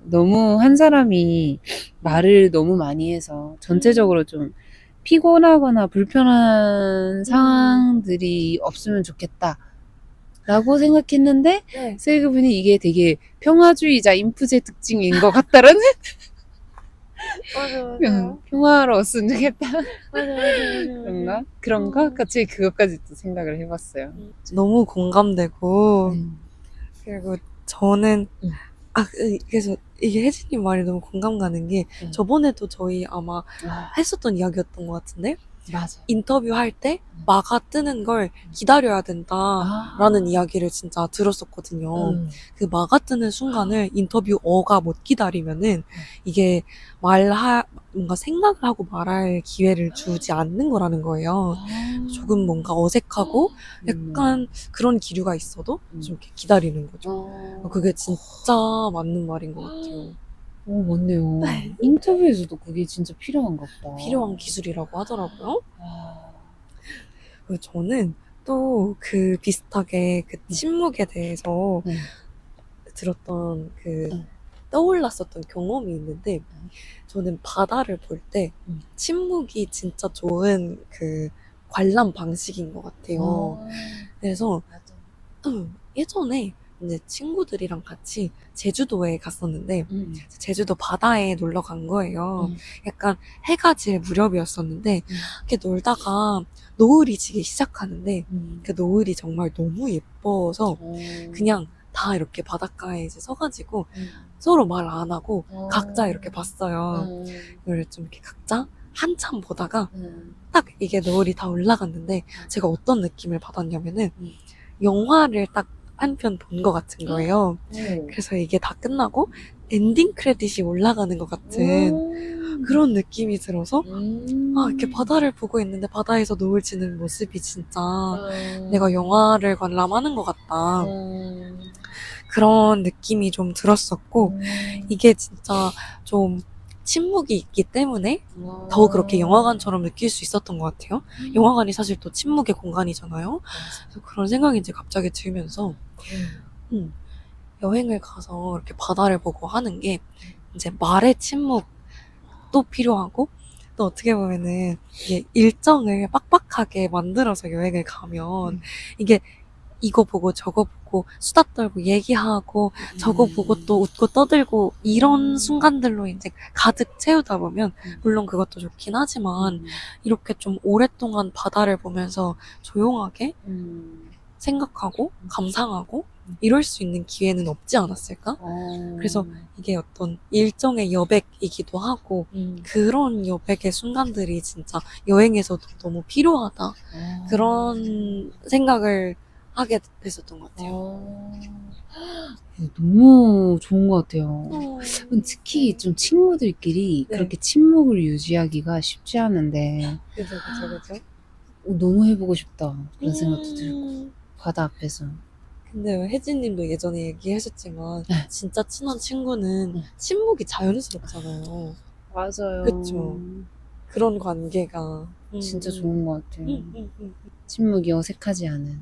너무 한 사람이 말을 너무 많이 해서 전체적으로 좀 피곤하거나 불편한 상황들이 없으면 좋겠다. 라고 생각했는데 네. 세이그분이 이게 되게 평화주의자 인프제 특징인 것 같다라는 맞아. 평화로웠으면 좋겠다. 맞아. 그런가? 갑자기 그것까지 또 생각을 해봤어요. 너무 공감되고 음. 그리고 저는 그래서 이게 혜진님 말이 너무 공감 가는 게 저번에도 저희 아마 했었던 이야기였던 것 같은데 맞아. 인터뷰할 때 마가 뜨는 걸 기다려야 된다라는 이야기를 진짜 들었었거든요. 그 마가 뜨는 순간을 인터뷰어가 못 기다리면은 이게 뭔가 생각을 하고 말할 기회를 주지 않는 거라는 거예요. 조금 뭔가 어색하고 약간 그런 기류가 있어도 좀 이렇게 기다리는 거죠. 그게 진짜 맞는 말인 것 같아요. 맞네요. 인터뷰에서도 그게 진짜 필요한가 보다. 필요한 기술이라고 하더라고요. 그리고 저는 또 그 비슷하게 그 침묵에 대해서 들었던 떠올랐었던 경험이 있는데 저는 바다를 볼 때 침묵이 진짜 좋은 그 관람 방식인 것 같아요. 그래서 예전에 이제 친구들이랑 같이 제주도에 갔었는데 제주도 바다에 놀러 간 거예요. 약간 해가 질 무렵이었었는데 이렇게 놀다가 노을이 지기 시작하는데 그 노을이 정말 너무 예뻐서 그냥 다 이렇게 바닷가에 이제 서가지고 서로 말 안 하고 각자 이렇게 봤어요. 그걸 좀 이렇게 각자 한참 보다가 딱 이게 노을이 다 올라갔는데 제가 어떤 느낌을 받았냐면은 영화를 딱 한 편 본 것 같은 거예요. 그래서 이게 다 끝나고 엔딩 크레딧이 올라가는 것 같은 그런 느낌이 들어서 이렇게 바다를 보고 있는데 바다에서 노을 지는 모습이 진짜 내가 영화를 관람하는 것 같다. 그런 느낌이 좀 들었었고 이게 진짜 좀 침묵이 있기 때문에 더 그렇게 영화관처럼 느낄 수 있었던 것 같아요. 영화관이 사실 또 침묵의 공간이잖아요. 그래서 그런 생각이 이제 갑자기 들면서 여행을 가서 이렇게 바다를 보고 하는 게 이제 말의 침묵도 필요하고 또 어떻게 보면은 이게 일정을 빡빡하게 만들어서 여행을 가면 이게 이거 보고 저거 보고 수다 떨고 얘기하고 저거 보고 또 웃고 떠들고 이런 순간들로 이제 가득 채우다 보면 물론 그것도 좋긴 하지만 이렇게 좀 오랫동안 바다를 보면서 조용하게 생각하고 감상하고 이럴 수 있는 기회는 없지 않았을까? 그래서 이게 어떤 일정의 여백이기도 하고 그런 여백의 순간들이 진짜 여행에서도 너무 필요하다. 그런 생각을 하게 됐었던 것 같아요. 너무 좋은 것 같아요. 특히 좀 친구들끼리 그렇게 침묵을 유지하기가 쉽지 않은데 그죠. 너무 해보고 싶다 그런 생각도 들고 바다 앞에서. 근데 혜진님도 예전에 얘기하셨지만 진짜 친한 친구는 침묵이 자연스럽잖아요. 맞아요. 그쵸. 그런 관계가 진짜 좋은 것 같아요. 침묵이 어색하지 않은.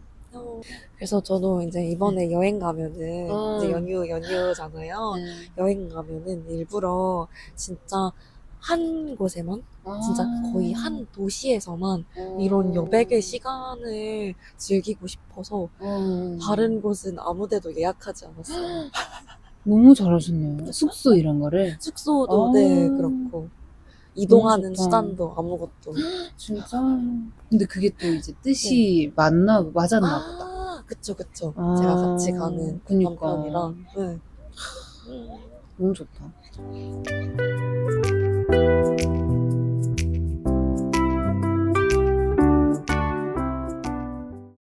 그래서 저도 이제 이번에 여행 가면은 이제 연휴잖아요. 여행 가면은 일부러 진짜 한 곳에만 진짜 거의 한 도시에서만 이런 여백의 시간을 즐기고 싶어서 다른 곳은 아무데도 예약하지 않았어요. 너무 잘하셨네요. 숙소 이런 거를. 숙소도 네 그렇고 이동하는 수단도 아무것도. 진짜. 근데 그게 또 이제 뜻이 맞았나 보다. 그쵸. 제가 같이 가는 그니까. 남편이랑. 너무 좋다.